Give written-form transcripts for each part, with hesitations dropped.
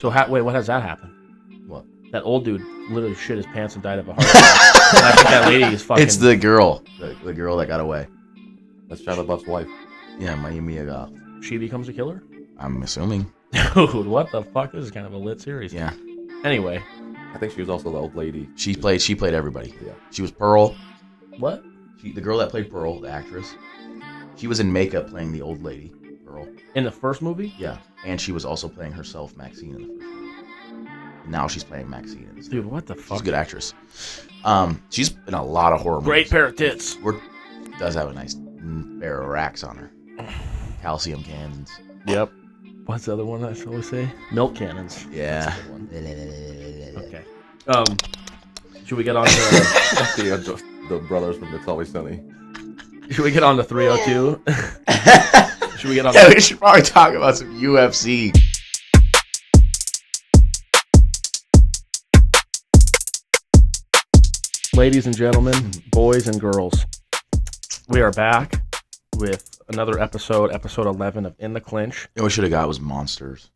So wait, what has that happened? What? That old dude literally shit his pants and died of a heart attack. And I think that lady is fucking... It's the girl. The girl that got away. That's Shia LaBeouf's wife. Yeah, Mayumi Goff. She becomes a killer? I'm assuming. Dude, what the fuck? This is kind of a lit series. Yeah. Anyway. I think she was also the old lady. She played everybody. Yeah. She was Pearl. What? The girl that played Pearl, the actress. She was in makeup playing the old lady, Pearl. In the first movie? Yeah. And she was also playing herself, Maxine, in the first movie. Now she's playing Maxine in this. Dude, what the fuck? She's a good actress. She's in a lot of horror movies. Great pair of tits. Does have a nice pair of racks on her. Calcium cannons. Yep. What's the other one I always say? Milk cannons. Yeah. Okay. Should we get on to... the brothers from It's Always Sunny. Should we get on to 302? Should we get on? Yeah, we should probably talk about some UFC. Ladies and gentlemen, boys and girls, we are back with another episode 11 of In the Clinch. What we should have got was Monsters.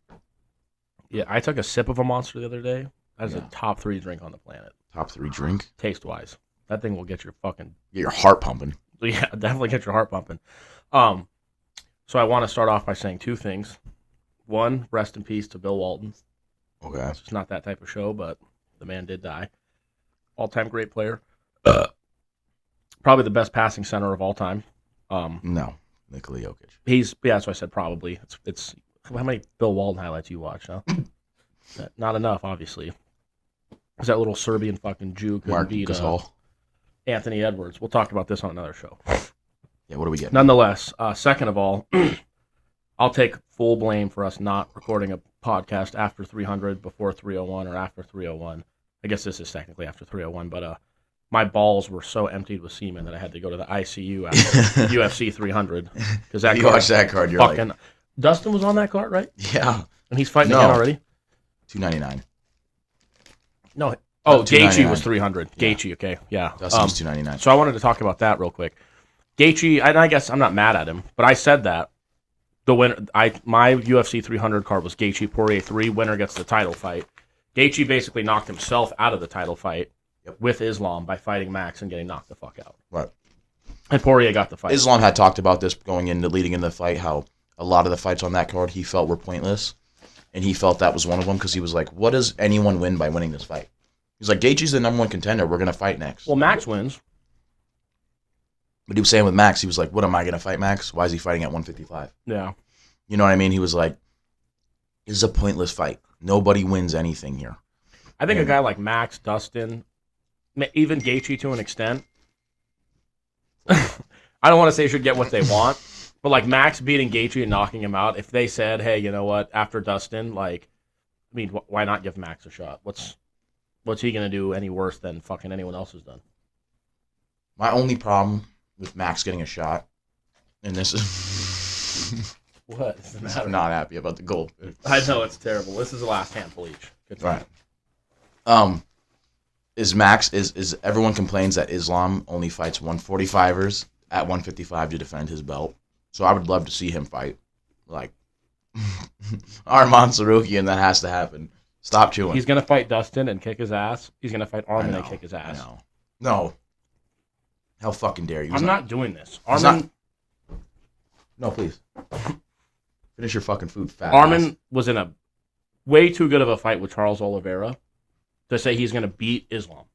Yeah, I took a sip of a Monster the other day. That is a top 3 drink on the planet. Top 3 drink? Taste-wise. That thing will get your fucking... Get your heart pumping. Yeah, definitely get your heart pumping. So I want to start off by saying 2 things. One, rest in peace to Bill Walton. Okay. It's not that type of show, but the man did die. All-time great player. Probably the best passing center of all time. No, Nikola Jokic. That's why I said probably. It's how many Bill Walton highlights you watched, huh? Not enough, obviously. There's that little Serbian fucking Jew could beat Anthony Edwards. We'll talk about this on another show. Yeah, what do we get? Nonetheless, second of all, I'll take full blame for us not recording a podcast after 300, before 301, or after 301. I guess this is technically after 301, but my balls were so emptied with semen that I had to go to the ICU after UFC 300. Because that you watched that card, you're fucking... like... Dustin was on that card, right? Yeah. And he's fighting again already? $299. No. Oh, Gaethje was 300. Yeah. Gaethje, okay. Yeah. Dustin was $299. So I wanted to talk about that real quick. Gaethje, and I guess I'm not mad at him, but I said that. The winner, my UFC 300 card was Gaethje Poirier 3. Winner gets the title fight. Gaethje basically knocked himself out of the title fight with Islam by fighting Max and getting knocked the fuck out. Right. And Poirier got the fight. Islam had talked about this leading into the fight, how a lot of the fights on that card he felt were pointless. And he felt that was one of them because he was like, what does anyone win by winning this fight? He's like, Gaethje's the number 1 contender. We're going to fight next. Well, Max wins. But he was saying with Max, he was like, what am I going to fight Max? Why is he fighting at 155? Yeah. You know what I mean? He was like, this is a pointless fight. Nobody wins anything here. I think a guy like Max, Dustin, even Gaethje to an extent, I don't want to say should get what they want, but like Max beating Gaethje and knocking him out, if they said, hey, you know what, after Dustin, like, I mean, why not give Max a shot? What's he going to do any worse than fucking anyone else has done? My only problem with Max getting a shot, and this is... What? I'm not happy about the goal. I know, it's terrible. This is the last handful each. Good right. Is Max, is everyone complains that Islam only fights 145ers at 155 to defend his belt. So I would love to see him fight, like, Arman Sarukian, and that has to happen. Stop chewing. He's going to fight Dustin and kick his ass. He's going to fight Arman and kick his ass. No. How fucking dare you? I'm not doing this. Arman... No, please. Finish your fucking food, fat Arman ass. was in a way too good of a fight with Charles Oliveira to say he's going to beat Islam.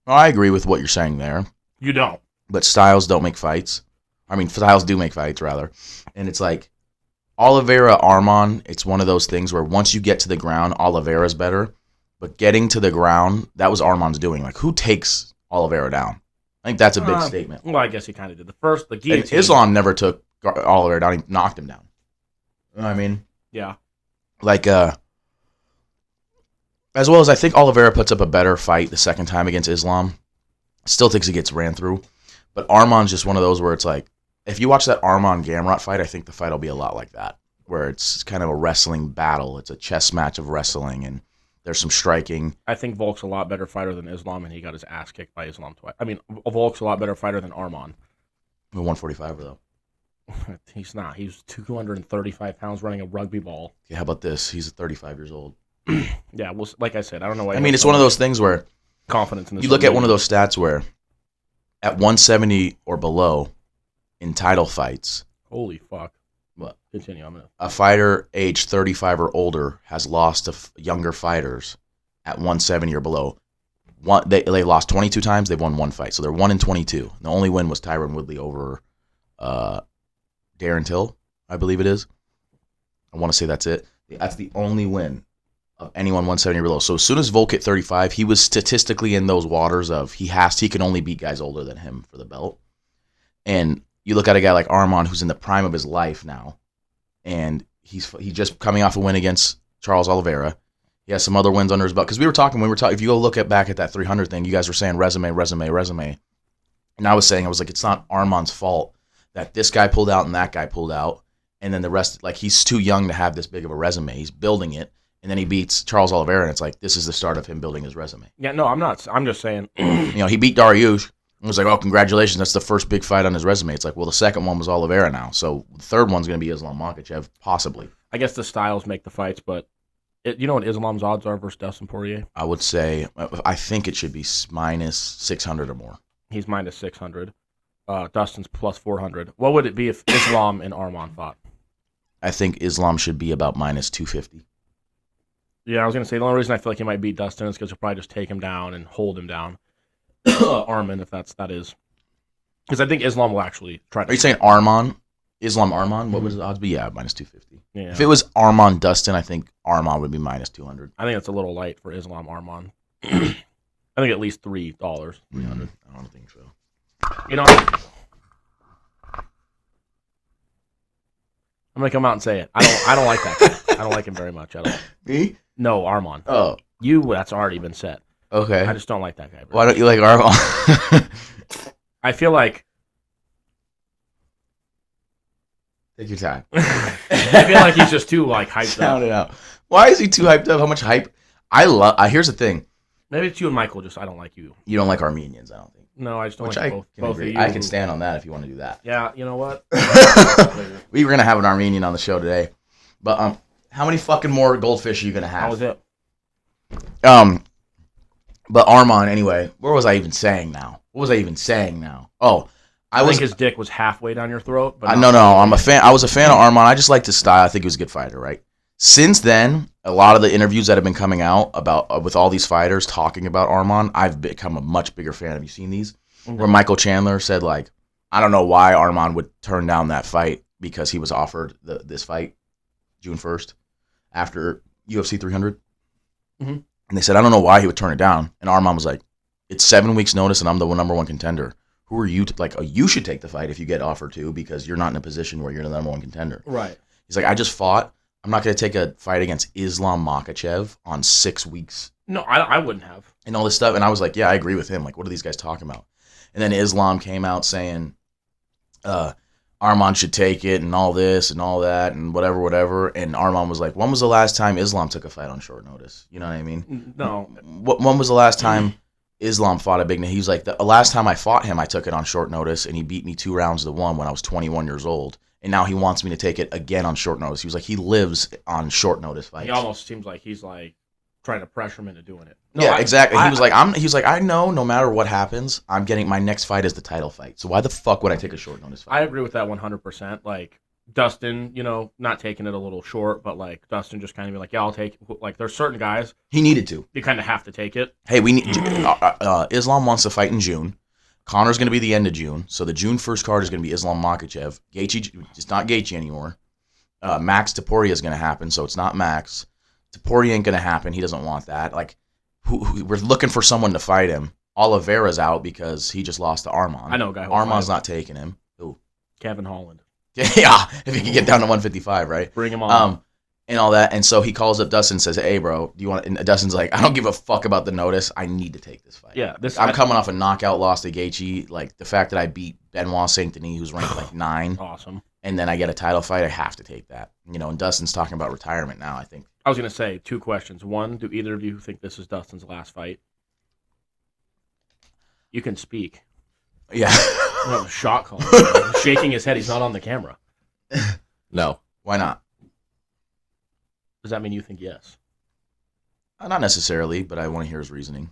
Well, I agree with what you're saying there. You don't. But styles don't make fights. I mean, styles do make fights, rather. And it's like, Oliveira, Arman, it's one of those things where once you get to the ground, Oliveira's better. But getting to the ground, that was Arman's doing. Like, who takes Oliveira down? I think that's a big statement. Well, I guess he kind of did. The guillotine. And Islam never took Oliveira down. He knocked him down. You know what I mean? Yeah. Like, as well as I think Oliveira puts up a better fight the second time against Islam. Still thinks he gets ran through. But Arman's just one of those where it's like, if you watch that Arman-Gamrot fight, I think the fight will be a lot like that. Where it's kind of a wrestling battle. It's a chess match of wrestling, and there's some striking. I think Volk's a lot better fighter than Islam, and he got his ass kicked by Islam twice. I mean, Volk's a lot better fighter than Arman. 145 though. He's not. He's 235 pounds running a rugby ball. Okay, how about this? He's 35 years old. Yeah, well, like I said, I don't know why. I mean, it's one of those things where confidence in this. you look at one of those stats where at 170 or below in title fights, Holy fuck. What? Continue. I'm gonna. a fighter age 35 or older has lost to younger fighters at 170 or below. They lost 22 times. They've won one fight, so they're 1-22. The only win was Tyron Woodley over Darren Till, I believe it is. I want to say that's it. That's the only win of anyone 170 or below. So as soon as Volk hit 35, he was statistically in those waters of he can only beat guys older than him for the belt. And you look at a guy like Arman, who's in the prime of his life now, and he's just coming off a win against Charles Oliveira. He has some other wins under his belt. Because we were talking, if you go look back at that 300 thing, you guys were saying resume. And I was like, it's not Arman's fault that this guy pulled out and that guy pulled out. And then the rest, like, he's too young to have this big of a resume. He's building it. And then he beats Charles Oliveira, and it's like, this is the start of him building his resume. Yeah, no, I'm not. I'm just saying. He beat Dariush. It was like, oh, congratulations, that's the first big fight on his resume. It's like, well, the second one was Oliveira now. So the third one's going to be Islam Makhachev, possibly. I guess the styles make the fights, but you know what Islam's odds are versus Dustin Poirier? I would say, I think it should be minus 600 or more. He's minus 600. Dustin's plus 400. What would it be if Islam and Arman fought? I think Islam should be about minus 250. Yeah, I was going to say, the only reason I feel like he might beat Dustin is because he'll probably just take him down and hold him down. Arman, if that is. Because I think Islam will actually try to... Are you saying Arman? Islam Arman? What would his odds be? Yeah, minus 250. Yeah. If it was Arman Dustin, I think Arman would be minus 200. I think it's a little light for Islam Arman. I think at least $3, 300. I don't think so. You know, I'm gonna come out and say it. I don't like that guy. I don't like him very much at all. Me? No, Arman. Oh. That's already been said. Okay. I just don't like that guy. Why don't you like Arman? I feel like Take your time. I feel like he's just too hyped Sound up. it out. Why is he too hyped up? How much hype? Here's the thing. Maybe it's you and Michael. Just I don't like you. You don't like Armenians, I don't think. No, I just don't Which like I both can of agree. you. I can stand on that if you want to do that. Yeah, you know what? We were gonna have an Armenian on the show today, but how many fucking more goldfish are you gonna have? How was it? But Arman, anyway. Where was I even saying now? What was I even saying now? Oh, I think his dick was halfway down your throat. But no. I'm a fan. I was a fan of Arman. I just liked his style. I think he was a good fighter, right? Since then, a lot of the interviews that have been coming out about with all these fighters talking about Arman, I've become a much bigger fan. Have you seen these? Mm-hmm. Where Michael Chandler said, like, I don't know why Arman would turn down that fight because he was offered this fight June 1st after UFC 300. Mm-hmm. And they said, I don't know why he would turn it down. And Arman was like, it's 7 weeks notice and I'm the number one contender. Who are you you should take the fight if you get offered to because you're not in a position where you're the number one contender. Right. He's like, I just fought. I'm not going to take a fight against Islam Makhachev on 6 weeks. No, I wouldn't have. And all this stuff. And I was like, yeah, I agree with him. Like, what are these guys talking about? And then Islam came out saying Arman should take it and all this and all that and whatever. And Arman was like, when was the last time Islam took a fight on short notice? You know what I mean? No. When was the last time Islam fought a big name? He was like, the last time I fought him, I took it on short notice and he beat me 2 rounds to 1 when I was 21 years old. And now he wants me to take it again on short notice. He was like, he lives on short notice fights. He almost seems like he's trying to pressure him into doing it. No, yeah, exactly. He was like, I know no matter what happens, I'm getting my next fight is the title fight. So why the fuck would I take a short notice fight? I agree with that 100%. Like Dustin, not taking it a little short, but Dustin just kind of be like, yeah, I'll take it. Like there's certain guys he needed to. You kind of have to take it. Hey, we need Islam wants to fight in June. Connor's going to be the end of June. So the June 1st card is going to be Islam Makhachev. Gaethje, it's not Gaethje anymore. Max Poirier is going to happen, so it's not Max. Poirier ain't going to happen. He doesn't want that. Like, we're looking for someone to fight him. Oliveira's out because he just lost to Arman. I know a guy. Arman's not taking him. Who? Kevin Holland. Yeah, if he can get down to 155, right? Bring him on. And all that. And so he calls up Dustin and says, hey, bro, do you want... And Dustin's like, I don't give a fuck about the notice. I need to take this fight. Yeah. I'm coming off a knockout loss to Gaethje. Like, the fact that I beat Benoit Saint Denis, who's ranked 9. Awesome. And then I get a title fight, I have to take that. And Dustin's talking about retirement now, I think. I was going to say 2 questions. 1, do either of you think this is Dustin's last fight? You can speak. Yeah. No, shot call. He's shaking his head. He's not on the camera. No. Why not? Does that mean you think yes? Not necessarily, but I want to hear his reasoning.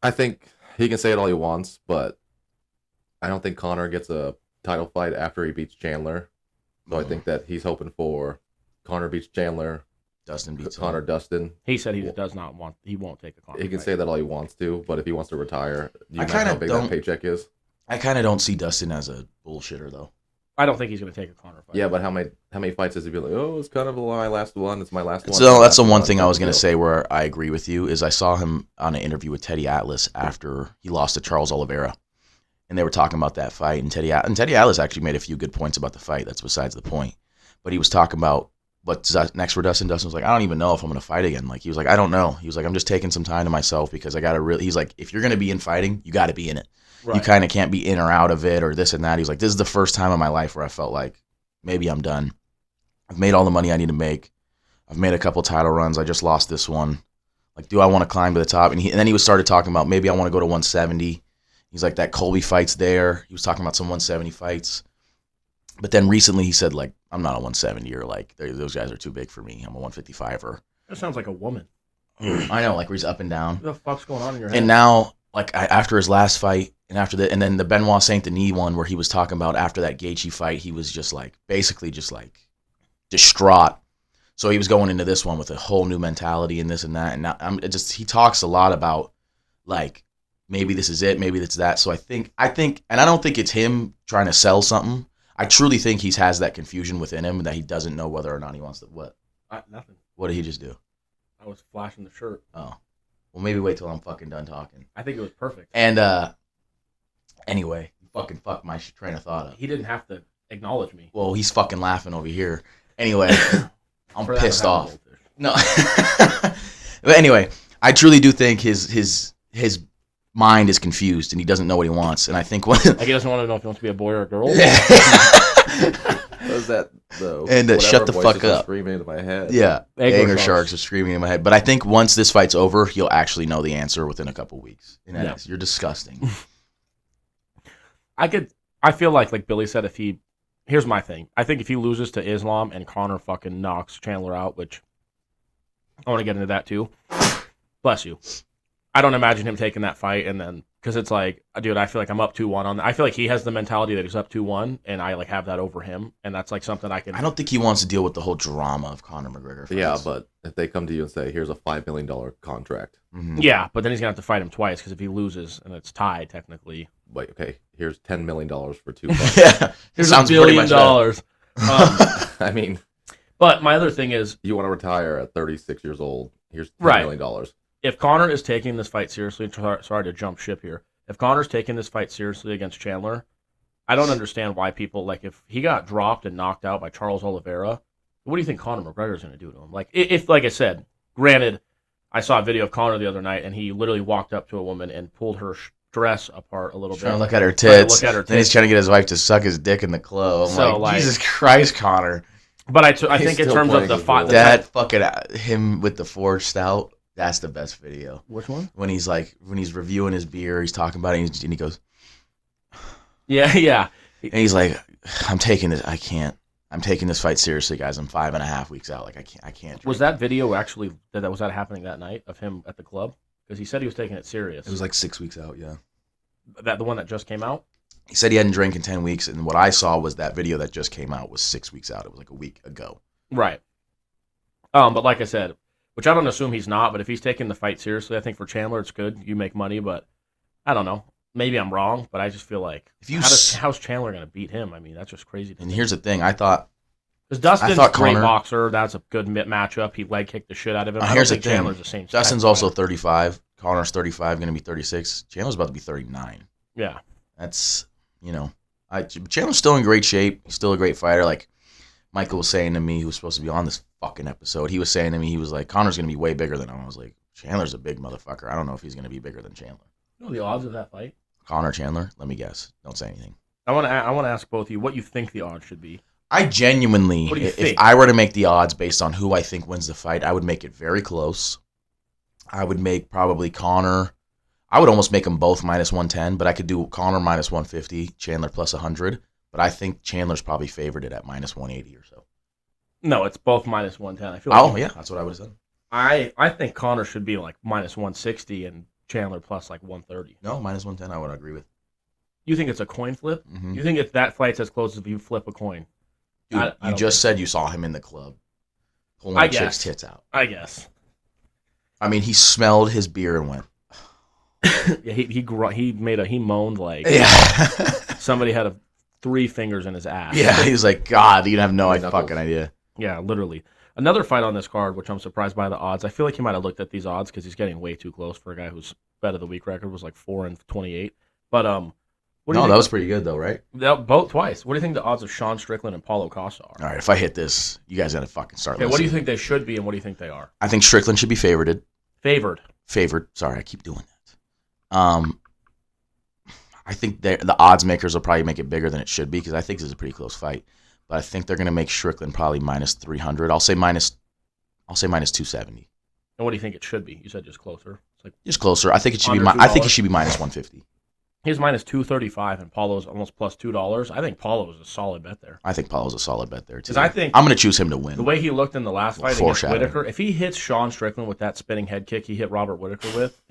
I think he can say it all he wants, but I don't think Conor gets a title fight after he beats Chandler. So I think that he's hoping for Conor beats Chandler, Dustin beats Conor him. Dustin. He said he he won't take a Conor He can fight. say that all he wants to, but if he wants to retire, you I know kinda how big don't- that paycheck is. I kind of don't see Dustin as a bullshitter, though. I don't think he's going to take a Conor fight. Yeah, but how many fights has he been like, oh, it's kind of my last one, it's my last one. So that's the one thing I was going going to say where I agree with you is I saw him on an interview with Teddy Atlas after he lost to Charles Oliveira. And they were talking about that fight. And Teddy Atlas actually made a few good points about the fight. That's besides the point. But he was talking about what's next for Dustin. Dustin was like, I don't even know if I'm going to fight again. Like, he was like, I don't know. He was like, I'm just taking some time to myself because I got to really, he's like, if you're going to be in fighting, you got to be in it. Right. You kind of can't be in or out of it or this and that. He was like, this is the first time in my life where I felt like maybe I'm done. I've made all the money I need to make. I've made a couple title runs. I just lost this one. Like, do I want to climb to the top? And then he started talking about maybe I want to go to 170. He's like, that Colby fight's there. He was talking about some 170 fights. But then recently he said, like, I'm not a 170 or like, those guys are too big for me. I'm a 155er. That sounds like a woman. I know, like where he's up and down. What the fuck's going on in your head? And now, like after his last fight, and then the Benoit Saint Denis one where he was talking about after that Gaethje fight, he was just like basically just like distraught. So he was going into this one with a whole new mentality and this and that. And now he talks a lot about like maybe this is it, maybe that's that. So I think, and I don't think it's him trying to sell something. I truly think he has that confusion within him that he doesn't know whether or not he wants to. What? Nothing. What did he just do? I was flashing the shirt. Oh, well, maybe wait till I'm fucking done talking. I think it was perfect. And anyway, you fucking fucked my train of thought up. He didn't have to acknowledge me. Well, he's fucking laughing over here. Anyway, I'm For that pissed I'm off. having No, but anyway, I truly do think his mind is confused and he doesn't know what he wants. And I think goldfish. Like he doesn't want to know if he wants to be a boy or a girl. What is that though? And shut the fuck up. Screaming into my head. Yeah, Angler anger sharks. sharks are screaming in my head. But I think once this fight's over, he'll actually know the answer within a couple weeks. And Yeah. you're disgusting. I feel like Billy said, here's my thing. I think if he loses to Islam and Conor fucking knocks Chandler out, which I want to get into that too. Bless you. I don't imagine him taking that fight and then, because it's like, dude, I feel like I'm up 2-1 on that. I feel like he has the mentality that he's up 2-1 and I like have that over him. And that's like something I can. I don't think he wants to deal with the whole drama of Conor McGregor fights. Yeah, but if they come to you and say, here's a $5 million contract. Mhm. Yeah, but then he's going to have to fight him twice because if he loses and it's tied technically. Wait, okay, here's $10 million for 2 fights. Yeah, Here's sounds $1 pretty billion. much I mean, But my other thing is, you want to retire at 36 years old, here's $10 Right. million. if Conor is taking this fight seriously, sorry to jump ship here. If Conor's taking this fight seriously against Chandler, I don't understand why people, like, if he got dropped and knocked out by Charles Oliveira, what do you think Conor McGregor's going to do to him? Like, if like I said, granted, I saw a video of Conor the other night, and he literally walked up to a woman and pulled her dress apart a little Trying bit. to look at her Trying to tits. look at her Then he's tits. trying to get his wife to suck his dick in the club. I'm So, like, like- Jesus Christ, Connor. But I He's think in still terms of playing the his fight, role. That fucking him with the forged stout. That's the best video. which one? When he's reviewing his beer, he's talking about it, and he goes, Yeah. and he's like, I'm taking this fight seriously, guys. I'm 5.5 weeks out. Like I can't. Was drink." that video actually was that happening that night of him at the club? Because he said he was taking it serious. It was like 6 weeks out. Yeah. that the one that just came out. He said he hadn't drank in 10 weeks, and what I saw was that video that just came out was 6 weeks out. It was like a week ago. Right. But like I said, which I don't assume he's not, but if he's taking the fight seriously, I think for Chandler it's good. You make money, but I don't know. Maybe I'm wrong, but I just feel like how's Chandler going to beat him? I mean, that's just crazy. And here's the thing: I thought because Dustin's thought a great Conor- boxer. That's a good matchup. He leg kicked the shit out of him. I don't here's the think thing. Chandler's the same. Dustin's type of also fighter. 35. Connor's 35, going to be 36. Chandler's about to be 39. Yeah. That's Chandler's still in great shape. He's still a great fighter. Like Michael was saying to me, who was supposed to be on this fucking episode, he was saying to me, he was like, Connor's going to be way bigger than him. I was like, Chandler's a big motherfucker. I don't know if he's going to be bigger than Chandler. You know the odds of that fight? Connor Chandler? Let me guess. Don't say anything. I want to ask both of you what you think the odds should be. I genuinely, What do you if think? I were to make the odds based on who I think wins the fight, I would make it very close. I would make probably Connor. I would almost make them both minus 110, but I could do Connor minus 150, Chandler plus 100. But I think Chandler's probably favored it at minus 180 or so. No, it's both minus 110. I feel like Oh, yeah. That's what I would have said. I think Connor should be like minus 160 and Chandler plus like 130. No, minus 110. I would agree with. You think it's a coin flip? Mm-hmm. You think if that fight's as close as if you flip a coin? Dude, you just said you saw him in the club pulling I a chick's guess. tits out. I guess. I mean, he smelled his beer and went. Yeah, he moaned like Yeah. somebody had 3 fingers in his ass. Yeah, he's like, God, you have no Knuckles. fucking idea. Yeah, literally. Another fight on this card, which I'm surprised by the odds. I feel like he might have looked at these odds because he's getting way too close for a guy whose bet of the week record was like 4-28. But what do you No, think? that was pretty good though, right? Both twice. What do you think the odds of Sean Strickland and Paulo Costa are? All right, if I hit this, you guys gotta fucking start Okay, listening. what do you think they should be and what do you think they are? I think Strickland should be favored. Favored. Sorry, I keep doing that. I think the odds makers will probably make it bigger than it should be because I think this is a pretty close fight. But I think they're gonna make Strickland probably minus 300. I'll say minus 270. And what do you think it should be? You said just closer. It's like Just closer. I think it should be. Under I think it $2. should be minus 150. he's minus 235 and Paulo's almost plus $2. I think Paulo is a solid bet there. I think Paulo's a solid bet there too. Because I think I'm gonna choose him to win. the way he looked in the last fight against Foreshadowing. Whitaker, if he hits Sean Strickland with that spinning head kick he hit Robert Whitaker with,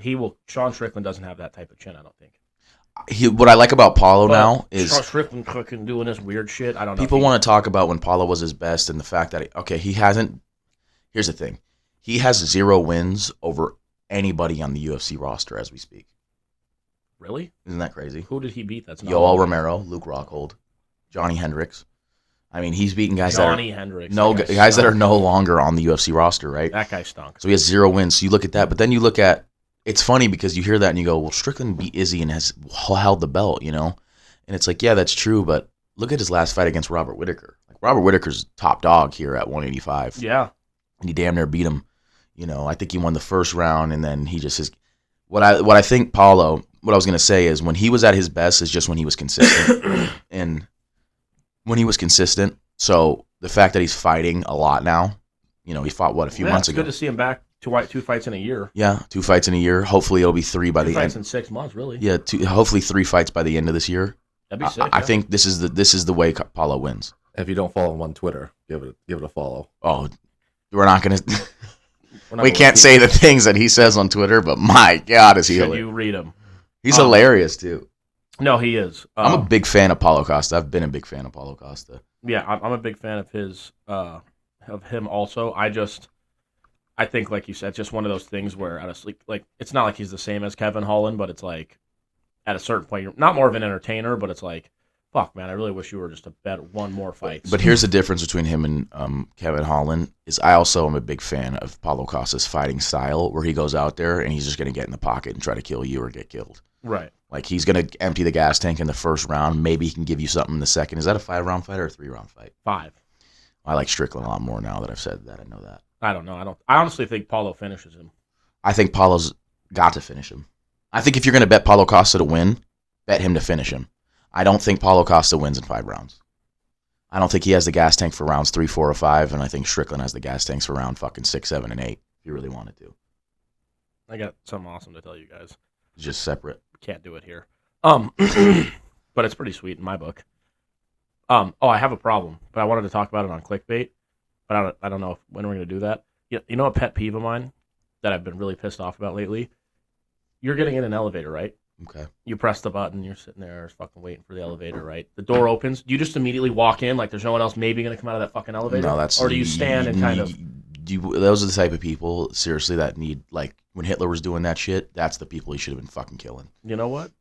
Sean Strickland doesn't have that type of chin, I don't think. What I like about Paulo But now is Sean Strickland cooking, doing this weird shit. I don't know. people want to talk about when Paulo was his best and the fact that he hasn't. Here's the thing, he has 0 wins over anybody on the UFC roster as we speak. Really? Isn't that crazy? Who did he beat? That's not Yoel Romero, Luke Rockhold, Johnny Hendricks. I mean, he's beating guys Hendricks. that are no longer on the UFC roster, right? That guy stunk. So he has 0 wins. So you look at that, but then you look at it's funny because you hear that and you go, well, Strickland beat Izzy and has held the belt, And it's like, yeah, that's true, but look at his last fight against Robert Whitaker. Like Robert Whitaker's top dog here at 185. Yeah. And he damn near beat him. I think he won the first round, and then he just is. What I think Paulo. What I was gonna say is when he was at his best is just when he was consistent, and when he was consistent. So the fact that he's fighting a lot now, he fought a few months it's ago. good to see him back. 2 fights in a year. Yeah, 2 fights in a year. Hopefully it'll be 3 by 2 the fights end. in 6 months, really. Yeah, hopefully 3 fights by the end of this year. That'd be sick. I think this is the way Paulo wins. If you don't follow him on Twitter, give it a follow. Oh, we're not gonna. We're not We gonna can't repeat say the things that he says on Twitter, but my God, is he Should hilarious. you read him? He's hilarious too. No, he is. I'm a big fan of Paulo Costa. I've been a big fan of Paulo Costa. Yeah, I'm a big fan of his, of him also. I think, like you said, it's just one of those things where it's not like he's the same as Kevin Holland, but it's like at a certain point, you're not more of an entertainer, but it's like, fuck, man, I really wish you were just a bet one more fights. But here's the difference between him and Kevin Holland is I also am a big fan of Paulo Costa's fighting style, where he goes out there and he's just going to get in the pocket and try to kill you or get killed. Right. Like he's going to empty the gas tank in the first round. Maybe he can give you something in the second. Is that a 5-round fight or a 3-round fight? 5. I like Strickland a lot more now that I've said that. I know that. I don't know. I honestly think Paulo finishes him. I think Paulo's got to finish him. I think if you're going to bet Paulo Costa to win, bet him to finish him. I don't think Paulo Costa wins in 5 rounds. I don't think he has the gas tank for rounds 3, 4, or 5, and I think Strickland has the gas tanks for round fucking 6, 7, and 8, if you really wanted to. I got something awesome to tell you guys. It's just separate. Can't do it here. But it's pretty sweet in my book. I have a problem, but I wanted to talk about it on clickbait, but I don't know when we're going to do that. You know a pet peeve of mine that I've been really pissed off about lately? You're getting in an elevator, right? Okay. You press the button, you're sitting there fucking waiting for the elevator, right? The door opens. Do you just immediately walk in like there's no one else maybe going to come out of that fucking elevator? No, that's... Or do you stand and kind of... Those are the type of people, seriously, that need, like, when Hitler was doing that shit, that's the people he should have been fucking killing. You know what?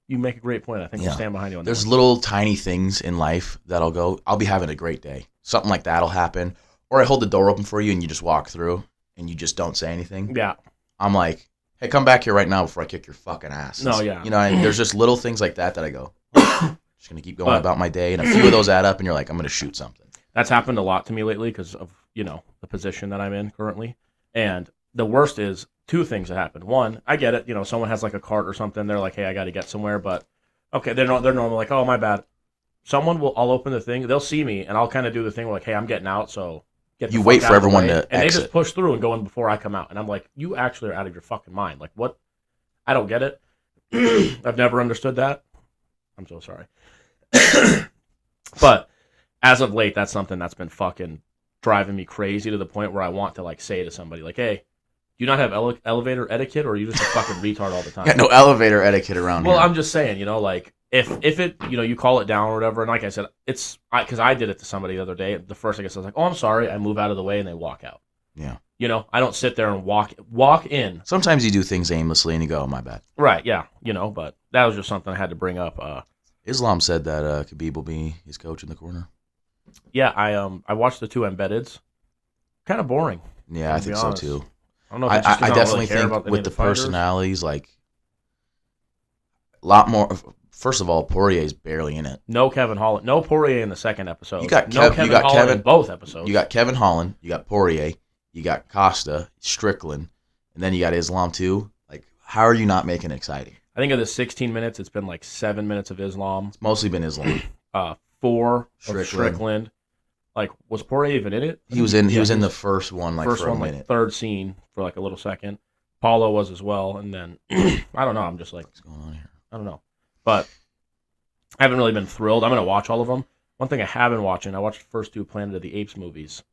You make a great point. I think we'll stand behind you on that. There's little tiny things in life that'll be having a great day. Something like that'll happen. Or I hold the door open for you and you just walk through and you just don't say anything. Yeah. I'm like, hey, come back here right now before I kick your fucking ass. No, yeah. And there's just little things like that I go, just going to keep going about my day. And a few of those add up and you're like, I'm going to shoot something. That's happened a lot to me lately because of, the position that I'm in currently. And the worst is 2 things that happen. One, I get it. Someone has like a cart or something. They're like, hey, I got to get somewhere. But okay, they're normally like, oh, my bad. I'll open the thing. They'll see me and I'll kind of do the thing where like, hey, I'm getting out. So get the You fuck wait out for of the everyone way. to And exit. they just push through and go in before I come out. And I'm like, you actually are out of your fucking mind. Like what? I don't get it. I've never understood that. I'm so sorry. But as of late, that's something that's been fucking driving me crazy to the point where I want to like say to somebody like, hey, you not have elevator etiquette, or are you just a fucking retard all the time? Got no elevator etiquette around Well, here. I'm just saying, like if it, you call it down or whatever, and like I said, it's because I did it to somebody the other day. The first, I guess I was like, oh, I'm sorry. I move out of the way and they walk out. Yeah. I don't sit there and walk in. Sometimes you do things aimlessly and you go, oh, my bad. Right, yeah, but that was just something I had to bring up. Islam said that Khabib will be his coach in the corner. Yeah, I watched the two embeddeds. Kind of boring. Yeah, I think so honest. too. I don't know. If it's just 'cause I don't definitely really care think about any with of the fighters. personalities, like a lot more. First of all, Poirier's barely in it. No Kevin Holland. No Poirier in the second episode. You got no Kev- Kevin you got Holland Kevin- in both episodes. You got Kevin Holland, you got Poirier, you got Costa, Strickland, and then you got Islam too. Like, how are you not making it exciting? I think of the 16 minutes, it's been like 7 minutes of Islam, It's mostly been Islam. 4 Strickland. of Strickland. Like, was Poirier even in it? He was in. He Yeah, was in the first one, like first for a one, minute. like third scene for like a little second. Paulo was as well, and then I don't know. I'm just like, What's going on here? I don't know, but I haven't really been thrilled. I'm gonna watch all of them. One thing I have been watching, I watched the first 2 Planet of the Apes movies.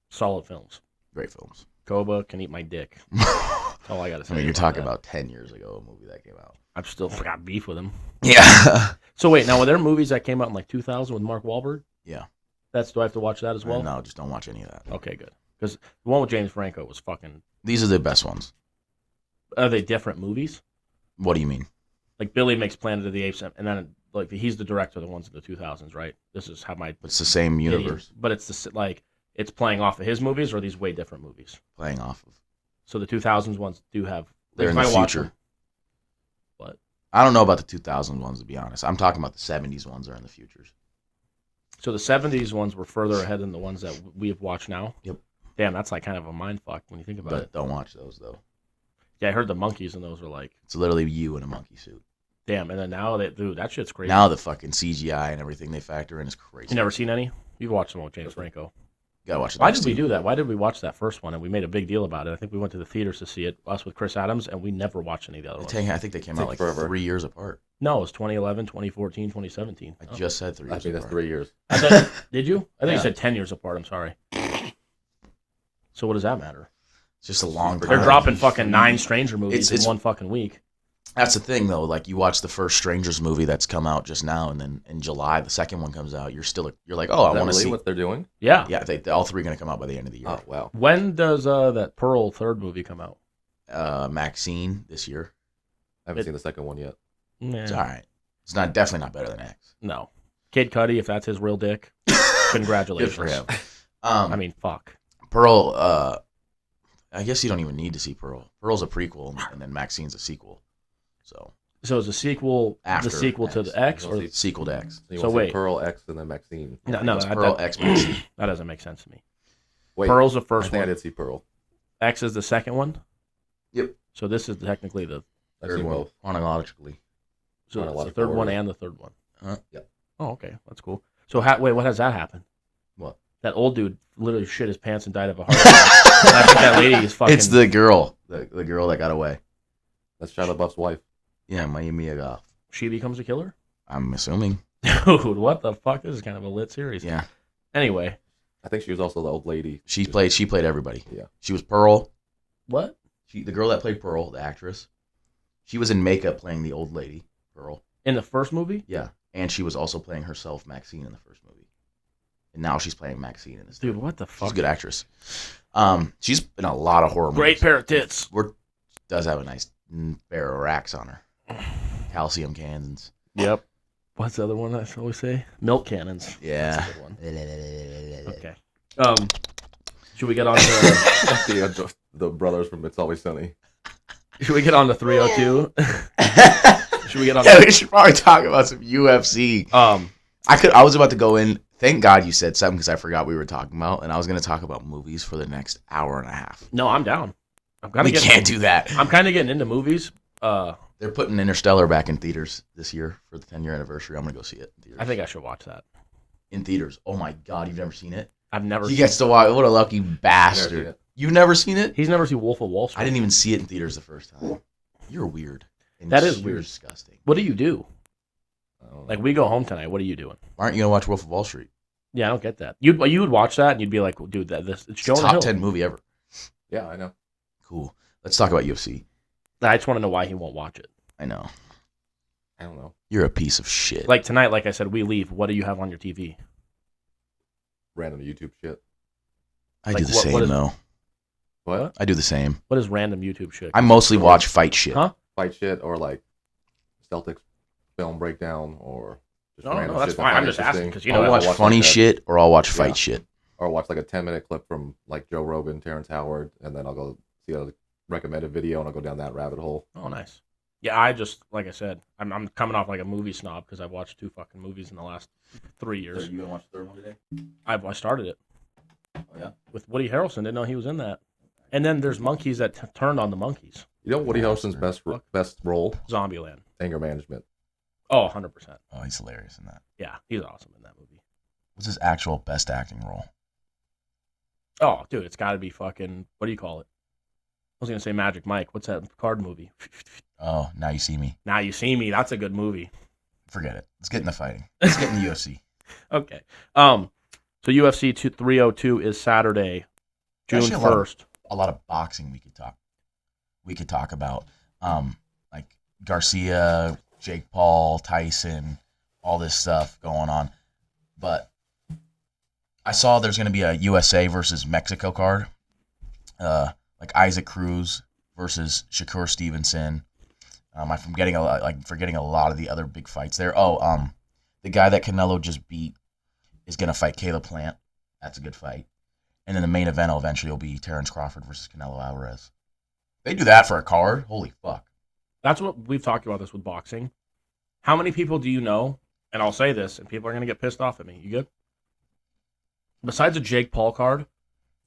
Solid films. Great films. Koba can eat my dick. That's all I gotta say. I mean, you're about talking that. about 10 years ago, a movie that came out. I've still got beef with him. Yeah. So wait, now were there movies that came out in like 2000 with Mark Wahlberg? Yeah. Do I have to watch that as well? No, just don't watch any of that. Okay, good. Because the one with James Franco was fucking. These are the best ones. Are they different movies? What do you mean? Like Billy makes Planet of the Apes, and then like he's the director of the ones in the 2000s, right? This is how my It's the same universe but it's it's playing off of his movies, or are these way different movies? playing off of. So the 2000s ones do have. They're in if the I watch future. them- But I don't know about the 2000 ones, to be honest. I'm talking about the 70s ones are in the futures. so the 70s ones were further ahead than the ones that we have watched now. Yep. Damn, that's like kind of a mind fuck when you think about But it. don't watch those, though. Yeah, I heard the monkeys in those were like, It's literally you in a monkey suit. damn. And then now dude, that shit's crazy. Now the fucking CGI and everything they factor in is crazy. You never seen any? You've watched them with James Franco. Gotta watch it. Why did we do that? Why did we watch that first one? And we made a big deal about it. I think we went to the theaters to see it, us with Chris Adams, and we never watched any of the other ones. I think they came out like forever. 3 years apart. No, it was 2011, 2014, 2017. I just said 3 I years think that's apart. 3 years. I thought, did you? I think Yeah. you said 10 years apart. I'm sorry. So what does that matter? It's just a long time. They're dropping fucking 9 Stranger movies It's- in one fucking week. That's the thing, though. Like, you watch the first Strangers movie that's come out just now, and then in July, the second one comes out. You're like, oh, I Is that want to really see. what they're doing? Yeah. Yeah, all 3 are going to come out by the end of the year. Oh, wow. When does that Pearl third movie come out? Maxine this year. I haven't seen the second one yet. It's Nah, all right. It's definitely not better than X. no. Kid Cudi, if that's his real dick, congratulations. Good for him. I mean, fuck. Pearl. I guess you don't even need to see Pearl. Pearl's a prequel, and then Maxine's a sequel. So So is the sequel After the sequel to X. the X, or You'll see- sequel to X. So, you So want to wait. see Pearl, X, and then Maxine. no? It's That, Pearl that, X Maxine. that doesn't make sense to me. Wait, Pearl's the I first think I one. did see Pearl. X is the second one. Yep. So this is technically the I've Third seen one, both. chronologically. so it's the Chronological third one order. and the third one. Yep. Oh, okay, that's cool. So wait, what has that happened? What? That old dude literally shit his pants and died of a heart attack. And I think that lady is fucking. It's the girl, the girl that got away. That's Shia LaBeouf's wife. Yeah, Miami Goff. She becomes a killer. I'm assuming. Dude, what the fuck? This is kind of a lit series. Yeah, Anyway, I think she was also the old lady. she played everybody. Yeah. She was Pearl. what? The girl that played Pearl, the actress. She was in makeup playing the old lady, Pearl. In the first movie? Yeah, and she was also playing herself, Maxine, in the first movie. And now she's playing Maxine in this. Dude, what the She's fuck? a good actress. She's in a lot of horror movies. Great pair of tits. Does have a nice pair of racks on her. Calcium cannons. Yep. What's the other one I always say? Milk cannons. Yeah. That's a good one. Okay. Should we get on to the brothers from It's Always Sunny. should we get on to 302? Should we get on Yeah, to, we should probably talk about some UFC. I was about to go in. Thank God you said something because I forgot we were talking about, and I was going to talk about movies for the next hour and a half. No, I'm down. We can't do that. I'm kind of getting into movies. They're putting Interstellar back in theaters this year for the 10-year anniversary. I'm going to go see it in theaters. I think I should watch that. In theaters. Oh my God, you've never seen it? I've never He gets to watch. What a lucky bastard. it. You've never seen it? He's never seen Wolf of Wall Street. I didn't even see it in theaters the first time. You're weird. And That is you're weird. disgusting. What do you do? I don't know. Like, we go home tonight. What are you doing? Aren't you going to watch Wolf of Wall Street? Yeah, I don't get that. You would watch that and you'd be like, dude, it's It's Jonah top Hill. 10 movie ever. Yeah, I know. Cool. Let's talk about UFC. I just want to know why he won't watch it. I know. I don't know. You're a piece of shit. Like tonight, like I said, we leave. What do you have on your TV? Random YouTube shit. I like, do the what same, is- though. What? I do the same. What is random YouTube shit? I mostly watch fight shit. Huh? Fight shit or like Celtics film breakdown or just No, random that's shit that fine. I I'm find just asking interesting. because you I'll know watch like funny that. shit or I'll watch fight Yeah. shit. Or watch like a 10-minute clip from like Joe Rogan, Terrence Howard, and then I'll go see a recommended video and I'll go down that rabbit hole. Oh, nice. Yeah, I just like I said, I'm coming off like a movie snob because I've watched 2 fucking movies in the last 3 years. you gonna watch the third one today? I started it. Oh yeah. With Woody Harrelson. Didn't know he was in that. And then there's monkeys that turned on the monkeys. You know Woody Harrelson's best role? Zombieland. Anger management. Oh, 100%. Oh, he's hilarious in that. Yeah, he's awesome in that movie. What's his actual best acting role? Oh, dude, it's got to be fucking, what do you call it? I was going to say Magic Mike. What's that card movie? Oh, Now You See Me. Now You See Me. That's a good movie. Forget it. Let's get in the fighting. Let's get in the UFC. Okay. So UFC 302 is Saturday, June Actually, 1st. A lot of boxing we could talk about. Like Garcia, Jake Paul, Tyson, all this stuff going on. But I saw there's going to be a USA versus Mexico card. Like Isaac Cruz versus Shakur Stevenson. I'm forgetting a lot of the other big fights there. The guy that Canelo just beat is going to fight Caleb Plant. That's a good fight. And then the main event eventually will be Terrence Crawford versus Canelo Alvarez. They do that for a card? Holy fuck. That's what we've talked about this with boxing. How many people do you know, and I'll say this, and people are going to get pissed off at me. You good? Besides a Jake Paul card,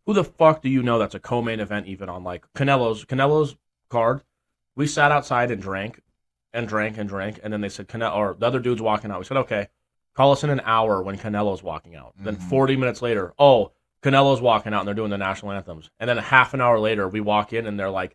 who the fuck do you know that's a co-main event even on like Canelo's card? We sat outside and drank, and then they said Canelo, or the other dude's walking out. We said, okay, call us in an hour when Canelo's walking out. Then 40 minutes later, Canelo's walking out and they're doing the national anthems. And then a half an hour later, we walk in and they're like,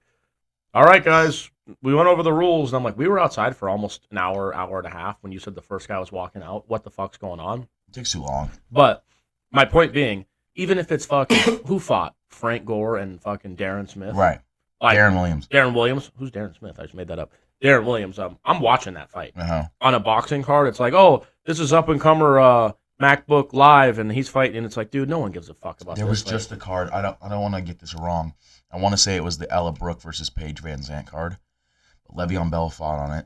all right, guys, we went over the rules. And I'm like, we were outside for almost an hour and a half when you said the first guy was walking out. What the fuck's going on? It takes too long. But my point being, even if it's fucking, who fought? Frank Gore and fucking Darren Smith? Right. Like, Darren Williams. Darren Williams? Who's Darren Smith? I just made that up. Darren Williams. I'm watching that fight. Uh-huh. On a boxing card, it's like, oh, this is up-and-comer MacBook Live, and he's fighting, and it's like, dude, no one gives a fuck about There this. was just a card. I don't want to get this wrong. I want to say it was the Ella Brooke versus Paige Van Zandt card. But Le'Veon Bell fought on it.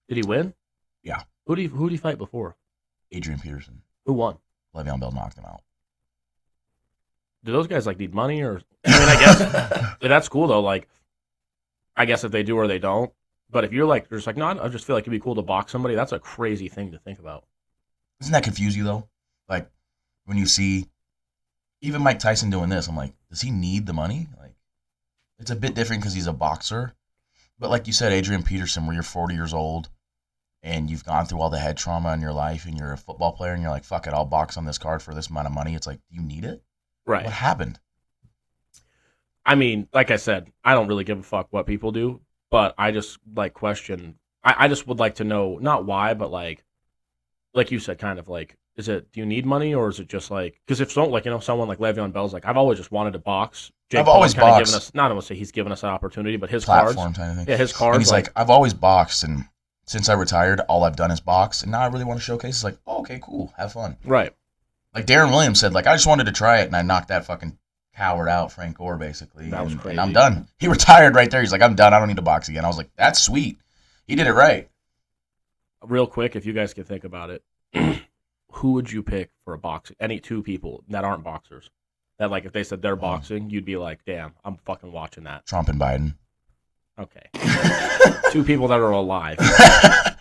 Did he win? Yeah. Who did he fight before? Adrian Peterson. Who won? Le'Veon Bell knocked him out. Do those guys like need money or? I mean, I guess that's cool though. Like, I guess if they do or they don't. But if you're like, just like, no, I just feel like it'd be cool to box somebody. That's a crazy thing to think about. Doesn't that confuse you though? Like when you see even Mike Tyson doing this, I'm like, does he need the money? Like, it's a bit different because he's a boxer. But like you said, Adrian Peterson, where you're 40 years old and you've gone through all the head trauma in your life and you're a football player and you're like, fuck it, I'll box on this card for this amount of money. It's like, do you need it? Right. What happened? I mean, like I said, I don't really give a fuck what people do, but I just like question. I just would like to know not why, but like you said, kind of like, is it? Do you need money or is it just like? Because if someone someone like Le'Veon Bell's like, I've always just wanted to box. Jake I've always kinda boxed. given us. Not I want to say he's given us an opportunity, but his Platform cards. kind of thing. Yeah, his cards. And he's like, I've always boxed, and since I retired, all I've done is box, and now I really want to showcase. It's like, oh, okay, cool, have fun. right. Like Darren Williams said, like, I just wanted to try it, and I knocked that fucking coward out, Frank Gore, basically. That was and crazy. I'm done. He retired right there. He's like, I'm done. I don't need to box again. I was like, that's sweet. He did it right. Real quick, if you guys can think about it, who would you pick for a boxing? Any two people that aren't boxers. That like if they said they're boxing, you'd be like, damn, I'm fucking watching that. Trump and Biden. Okay. Two people that are alive. I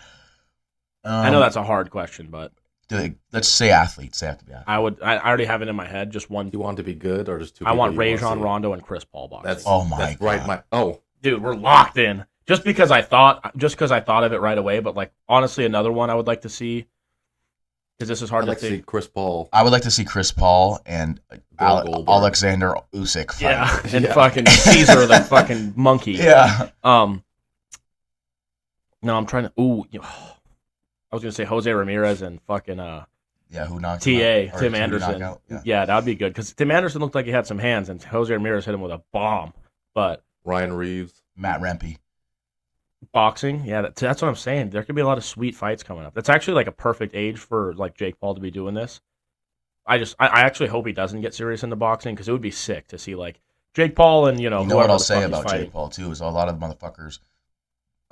know that's a hard question, but let's say athletes. They have to be athletes. I already have it in my head. Just one. You want it to be good or just two? I want people you wanna Rajon see? Rondo and Chris Paul boxing. That's Oh my that's right. God. Dude, We're locked in. Just because I thought of it right away, but like honestly, another one I would like to see because this is hard I'd to like to see think. Chris Paul. I would like to see Chris Paul and Goldberg. Alexander Usyk fight. Yeah, and fucking Caesar the fucking monkey. Yeah. No, I'm trying to. I was gonna say Jose Ramirez and fucking Yeah, who knocked him out? Or Tim who Anderson. knocked out? Yeah, that would be good because Tim Anderson looked like he had some hands, and Jose Ramirez hit him with a bomb. But Ryan Reeves. Matt Rempe. boxing, yeah, that's what I'm saying. There could be a lot of sweet fights coming up. That's actually like a perfect age for like Jake Paul to be doing this. I actually hope he doesn't get serious into boxing because it would be sick to see like Jake Paul and You know whoever what I'll the say fuck he's about fighting. Jake Paul too is a lot of the motherfuckers.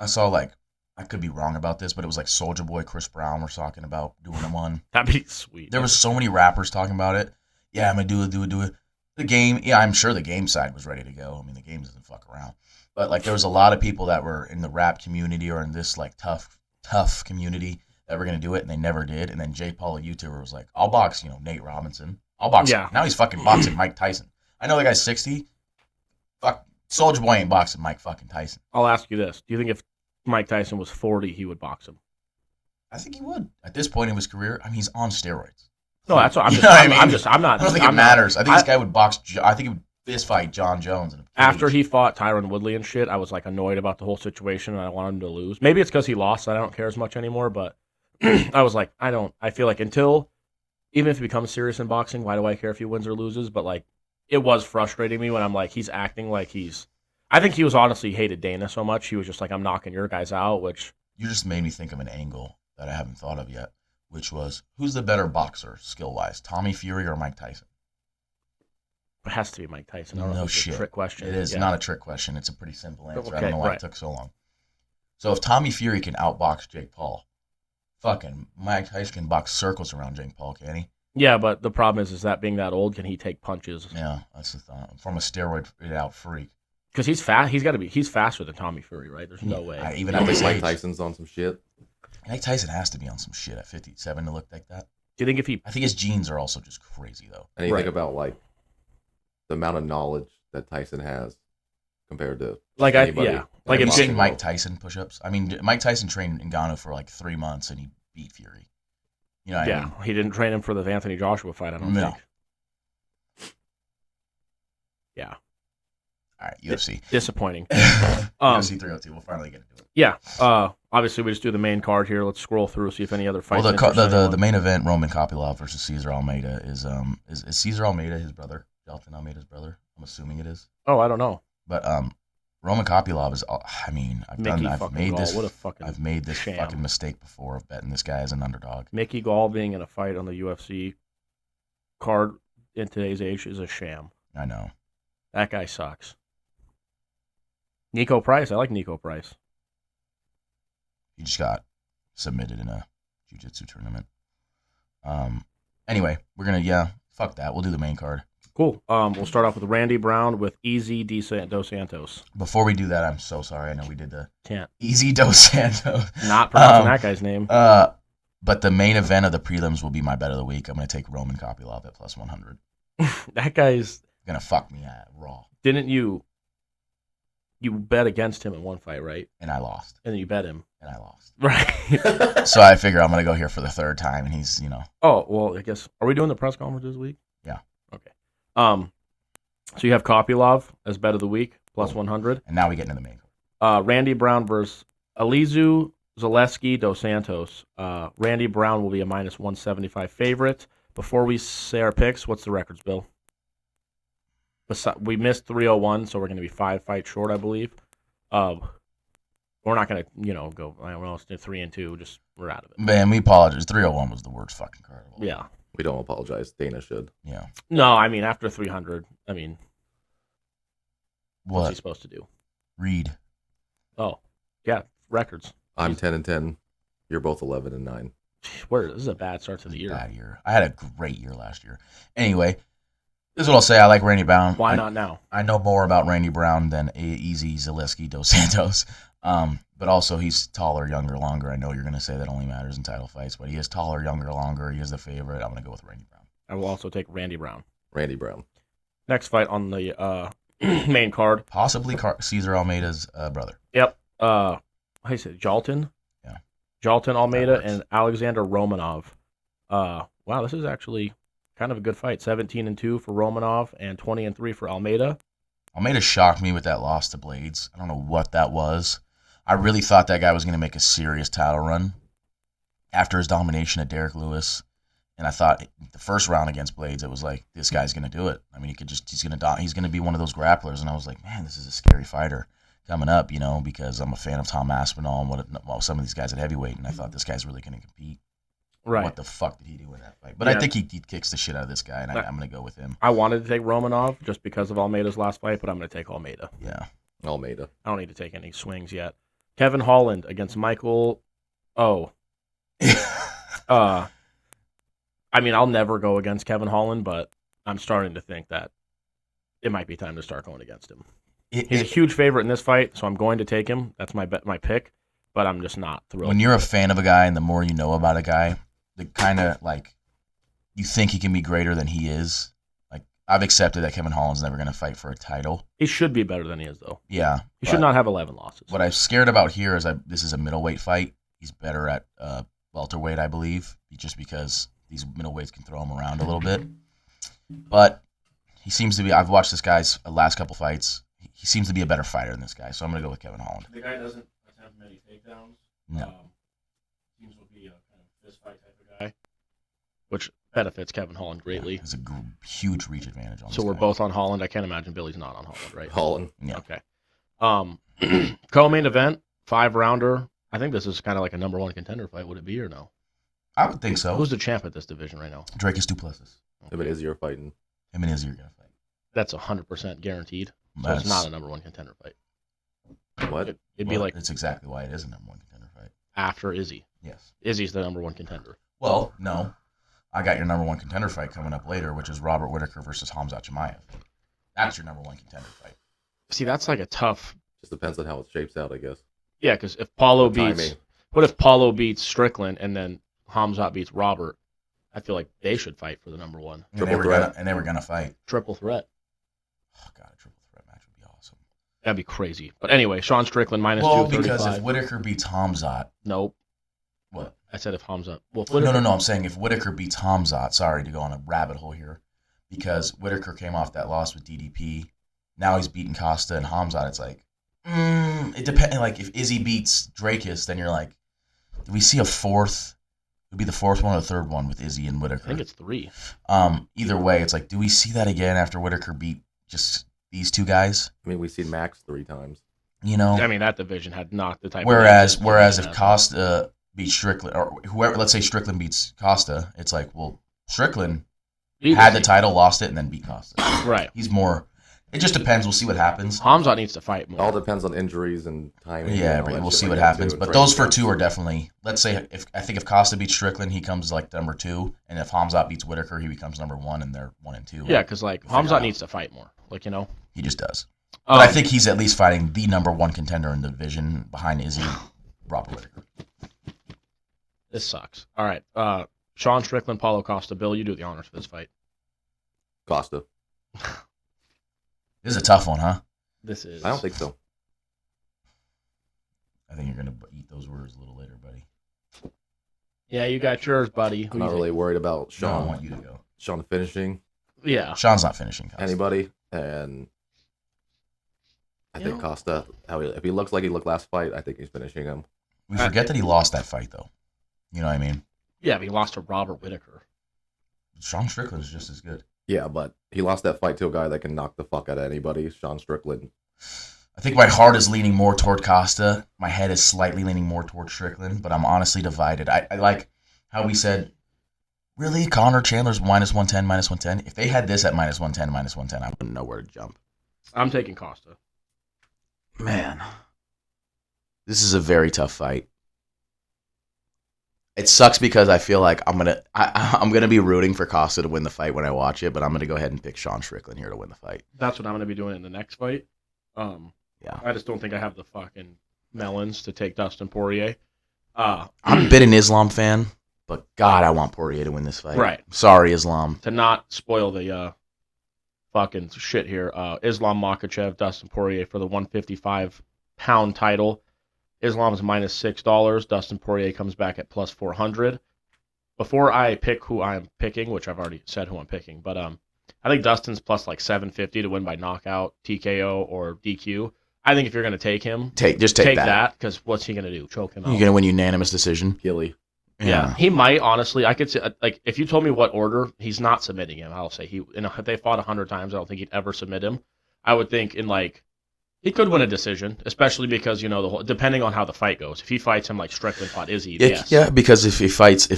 I saw like I could be wrong about this, but it was like Soulja Boy, Chris Brown were talking about doing one. That'd be sweet. There was so many rappers talking about it. Yeah, I'm gonna do it. The game, yeah, I'm sure the game side was ready to go. I mean, the game doesn't fuck around. But like, there was a lot of people that were in the rap community or in this like tough community that were gonna do it, and they never did. And then Jake Paul, a YouTuber, was like, "I'll box, Nate Robinson. I'll box." Yeah. Now he's fucking boxing Mike Tyson. I know the guy's 60. Fuck, Soulja Boy ain't boxing Mike fucking Tyson. I'll ask you this: do you think if Mike Tyson was 40, he would box him? I think he would at this point in his career. I mean, he's on steroids. No, that's what I'm You just. know what I I'm, mean? I'm just. I'm not. I don't think I'm it not- matters. I think this guy would box. I think he would fist fight John Jones. In a cage. After he fought Tyron Woodley and shit, I was like annoyed about the whole situation, and I wanted him to lose. Maybe it's because he lost, so I don't care as much anymore. But I was like, I feel like until, even if he becomes serious in boxing, why do I care if he wins or loses? But like, it was frustrating me when I'm like, he's acting like he's. I think he was honestly hated Dana so much. He was just like, I'm knocking your guys out, which. You just made me think of an angle that I haven't thought of yet, which was who's the better boxer skill wise, Tommy Fury or Mike Tyson? It has to be Mike Tyson. I don't know No if it's shit. a trick question. It is Yeah. not a trick question. It's a pretty simple answer. I Okay, don't know why right. it took so long. So if Tommy Fury can outbox Jake Paul, fucking Mike Tyson can box circles around Jake Paul, can he? Yeah, but the problem is that being that old, can he take punches? Yeah, that's the thought. From a steroid out freak. Because he's fast. He's faster than Tommy Fury, right? There's no way. Even I at think this Mike age, Tyson's on some shit. Mike Tyson has to be on some shit at 57 to look like that. Do you think if he? I think his genes are also just crazy though. And you Right. think about like the amount of knowledge that Tyson has compared to Like anybody. like Have if you Jake, seen Mike Tyson push-ups? I mean, Mike Tyson trained Ngannou for like 3 months and he beat Fury. You know what I mean? he didn't train him for the Anthony Joshua fight. I don't No. think. Yeah, All right, UFC. disappointing. UFC 302. We'll finally get into it. Yeah. Obviously, we just do the main card here. Let's scroll through, see if any other fights. Well, interest the anyone. main event, Roman Kopylov versus Cesar Almeida, is Cesar Almeida his brother? Dalton Almeida's brother? I'm assuming it is. Oh, I don't know. But Roman Kopylov is. I mean, I've made Gall. this. What a fucking I've made this sham. fucking mistake before of betting this guy as an underdog. Mickey Gall being in a fight on the UFC card in today's age is a sham. I know. That guy sucks. Nico Price. I like Nico Price. He just got submitted in a jiu-jitsu tournament. Anyway, we're gonna fuck that. We'll do the main card. Cool. We'll start off with Randy Brown with Easy Dos Santos. Before we do that, I'm so sorry. I know we did the Can't. Easy Dos Santos. Not pronouncing that guy's name. But the main event of the prelims will be my bet of the week. I'm gonna take Roman Kopylov at plus 100. That guy's. Gonna fuck me at raw, Didn't you bet against him in one fight, right? and I lost, And then you bet him. Right. So I figure I'm gonna go here for the third time, and he's Oh, well, I guess. Are we doing the press conference this week? Yeah. Okay. So you have Kopylov as bet of the week, plus 100. and now we get into the main card. Randy Brown versus Alizu Zaleski Dos Santos. Randy Brown will be a minus 175 favorite. Before we say our picks, what's the records, Bill? We missed 301, so we're going to be 5 fights short, I believe. We're not going to, go, I don't know, it's 3-2. Just, we're out of it. Man, we apologize. 301 was the worst fucking card. Of all. Yeah. We don't apologize. Dana should. Yeah. No, I mean, after 300, what's What? he supposed to do? Read. Oh, yeah, records. I'm 10-10. You're both 11-9. This is a bad start to the year. Bad year. I had a great year last year. Anyway, this is what I'll say. I like Randy Brown. Why not now? I know more about Randy Brown than Easy Zaleski Dos Santos. But also he's taller, younger, longer. I know you're going to say that only matters in title fights, but he is taller, younger, longer. He is the favorite. I'm going to go with Randy Brown. I will also take Randy Brown. Randy Brown. Next fight on the main card. Possibly Cesar Almeida's brother. Yep. How do you say it? Jalton? Yeah. Jalton Almeida works. and Alexander Romanov. Wow, this is actually kind of a good fight. 17-2 for Romanov and 20-3 for Almeida. Almeida shocked me with that loss to Blades. I don't know what that was. I really thought that guy was going to make a serious title run after his domination of Derek Lewis And I thought the first round against Blades, it was like, this guy's going to do it. I mean, he's going to be one of those grapplers. And I was like, man, this is a scary fighter coming up, because I'm a fan of Tom Aspinall and some of these guys at heavyweight. And I thought this guy's really going to compete. Right. What the fuck did he do in that fight? But I think he kicks the shit out of this guy, and I'm going to go with him. I wanted to take Romanov just because of Almeida's last fight, but I'm going to take Almeida. Yeah. Almeida. I don't need to take any swings yet. Kevin Holland against Michael. Oh. I mean, I'll never go against Kevin Holland, but I'm starting to think that it might be time to start going against him. He's a huge favorite in this fight, so I'm going to take him. That's my pick, but I'm just not thrilled. When you're a fan of a guy and the more you know about a guy, the kind of like you think he can be greater than he is. Like I've accepted that Kevin Holland's never going to fight for a title. He should be better than he is, though. Yeah. He should not have 11 losses. What I'm scared about here is this is a middleweight fight. He's better at welterweight, I believe, just because these middleweights can throw him around a little bit. But he seems to be. I've watched this guy's last couple fights. He seems to be a better fighter than this guy, so I'm going to go with Kevin Holland. The guy doesn't attempt many takedowns. No. Seems to be a kind of fist fight type of guy, which benefits Kevin Holland greatly. There's a huge reach advantage on this So we're guy. both on Holland. I can't imagine Billy's not on Holland, right? Holland. Yeah. Okay. Co-main event, 5-rounder. I think this is kind of like a number one contender fight. Would it be or no? I would think so. Who's the champ at this division right now? Dracus Duplessis. If it is you're fighting. Him and Izzy are going to fight. That's 100% guaranteed. So it's not a number one contender fight. What? It'd be like That's exactly why it is a number one contender fight. after Izzy. Yes. Izzy's the number one contender. Well, no. I got your number one contender fight coming up later, which is Robert Whitaker versus Hamzat Chimaev. That's your number one contender fight. See, that's like a tough. Just depends on how it shapes out, I guess. Yeah, because if Paulo Timing. beats, what if Paulo beats Strickland and then Hamzat beats Robert? I feel like they should fight for the number one. And they were gonna fight. Triple threat. Oh god, a triple threat match would be awesome. That'd be crazy. But anyway, Sean Strickland minus Well, 235. because if Whitaker beats Hamzat, Nope. what? I said if Hamzat. Well, No. I'm saying if Whitaker beats Hamzat, sorry to go on a rabbit hole here, because Whitaker came off that loss with DDP. Now he's beating Costa and Hamzat. It's like, it depends. Like if Izzy beats Dracus, then you're like, do we see a fourth? It would be the fourth one or the third one with Izzy and Whitaker. I think it's 3. Either way, it's like, do we see that again after Whitaker beat just these two guys? I mean, we've seen Max 3 times. I mean, that division had not the type. Whereas if of Costa beats Strickland, or whoever, let's say Strickland beats Costa, it's like, well, Strickland had the title, lost it, and then beat Costa. Right. He's more. It just depends. We'll see what happens. Hamzat needs to fight more. It all depends on injuries and timing. Yeah, and all that we'll shit see like what that, happens. too, But and those for training. two are definitely. Let's say if Costa beats Strickland, he comes like number 2, and if Hamzat beats Whitaker, he becomes number 1, and they're 1 and 2. Yeah, because like We'll figure it Hamzat out. needs to fight more. Like He just does. But I think he's at least fighting the number 1 contender in the division behind Izzy, Robert Whitaker. This sucks. All right, Sean Strickland, Paulo Costa. Bill, you do the honors for this fight. Costa. This is a tough one, huh? This is. I don't think so. I think you're gonna eat those words a little later, buddy. Yeah, you got yours, buddy. Who I'm you not really think? worried about Sean, I Sean. want you to go. Sean finishing Yeah. Sean's not finishing. Costa. anybody, and I think Costa. If he looks like he looked last fight, I think he's finishing him. We forget that he lost that fight, though. You know what I mean? Yeah, but he lost to Robert Whitaker. Sean Strickland is just as good. Yeah, but he lost that fight to a guy that can knock the fuck out of anybody. Sean Strickland. I think my heart is leaning more toward Costa. My head is slightly leaning more toward Strickland, but I'm honestly divided. I like how we said, really, Conor Chandler's minus 110, minus 110. If they had this at minus 110, minus 110, I wouldn't know where to jump. I'm taking Costa. Man, this is a very tough fight. It sucks because I feel like I'm gonna be rooting for Costa to win the fight when I watch it, but I'm gonna go ahead and pick Sean Strickland here to win the fight. That's what I'm going to be doing in the next fight. Yeah, I just don't think I have the fucking melons to take Dustin Poirier. I'm a bit an Islam fan, but God, I want Poirier to win this fight. Right. Sorry, Islam. To not spoil the fucking shit here, Islam Makhachev, Dustin Poirier for the 155-pound title. Islam is minus $6. Dustin Poirier comes back at plus 400. Before I pick who I'm picking, which I've already said who I'm picking, but I think Dustin's plus like 750 to win by knockout, TKO, or DQ. I think if you're going to take him, Just take that. because what's he going to do? Choke him out? You're gonna win unanimous decision. Gilly. Yeah, he might, honestly. I could say, like, if you told me what order, he's not submitting him. I'll say if they fought 100 times, I don't think he'd ever submit him. I would think he could win a decision, especially because, depending on how the fight goes. If he fights him like Strickland fought Izzy, yes. Yeah, because if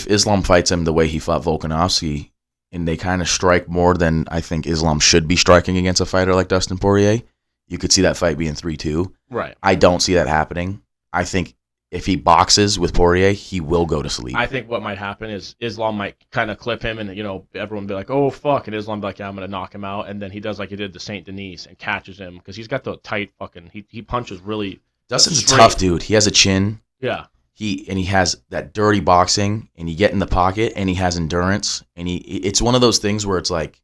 Islam fights him the way he fought Volkanovski, and they kind of strike more than I think Islam should be striking against a fighter like Dustin Poirier, you could see that fight being 3-2. Right. I don't see that happening. I think if he boxes with Poirier, he will go to sleep. I think what might happen is Islam might kind of clip him, and everyone be like, "Oh fuck," and Islam be like, "Yeah, I'm gonna knock him out," and then he does like he did to Saint Denis and catches him because he's got the tight fucking. He punches really. Dustin's straight. a tough dude. He has a chin. Yeah. He has that dirty boxing, and you get in the pocket, and he has endurance, and it's one of those things where it's like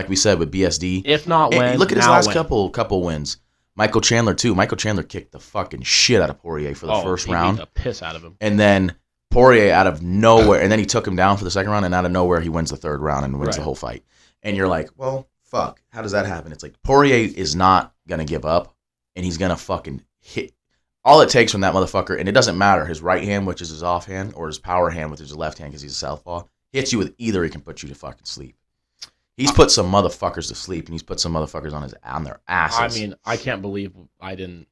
we said with BSD. If not when, look at his last couple wins. Michael Chandler too. Michael Chandler kicked the fucking shit out of Poirier for the first round. Beat the piss out of him. And then Poirier out of nowhere, and then he took him down for the second round, and out of nowhere he wins the third round and wins the whole fight. And you're like, well, fuck. How does that happen? It's like Poirier is not gonna give up, and he's gonna fucking hit. All it takes from that motherfucker, and it doesn't matter, his right hand, which is his offhand, or his power hand, which is his left hand because he's a southpaw, hits you with either, he can put you to fucking sleep. He's put some motherfuckers to sleep, and he's put some motherfuckers on their asses. I mean, I can't believe I didn't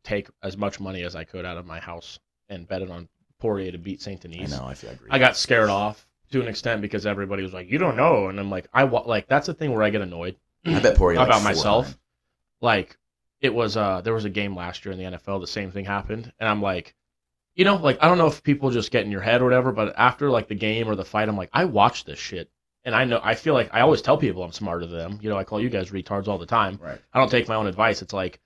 take as much money as I could out of my house and bet it on Poirier to beat Saint Denis. I know, I agree. I got scared off to an extent because everybody was like, "You don't know," and I'm like, that's the thing where I get annoyed. I bet Poirier about myself. Like, it was there was a game last year in the NFL, the same thing happened, and I'm like, I don't know if people just get in your head or whatever, but after like the game or the fight, I'm like, I watched this shit. And I feel like I always tell people I'm smarter than them. I call you guys retards all the time. Right. I don't take my own advice. It's like,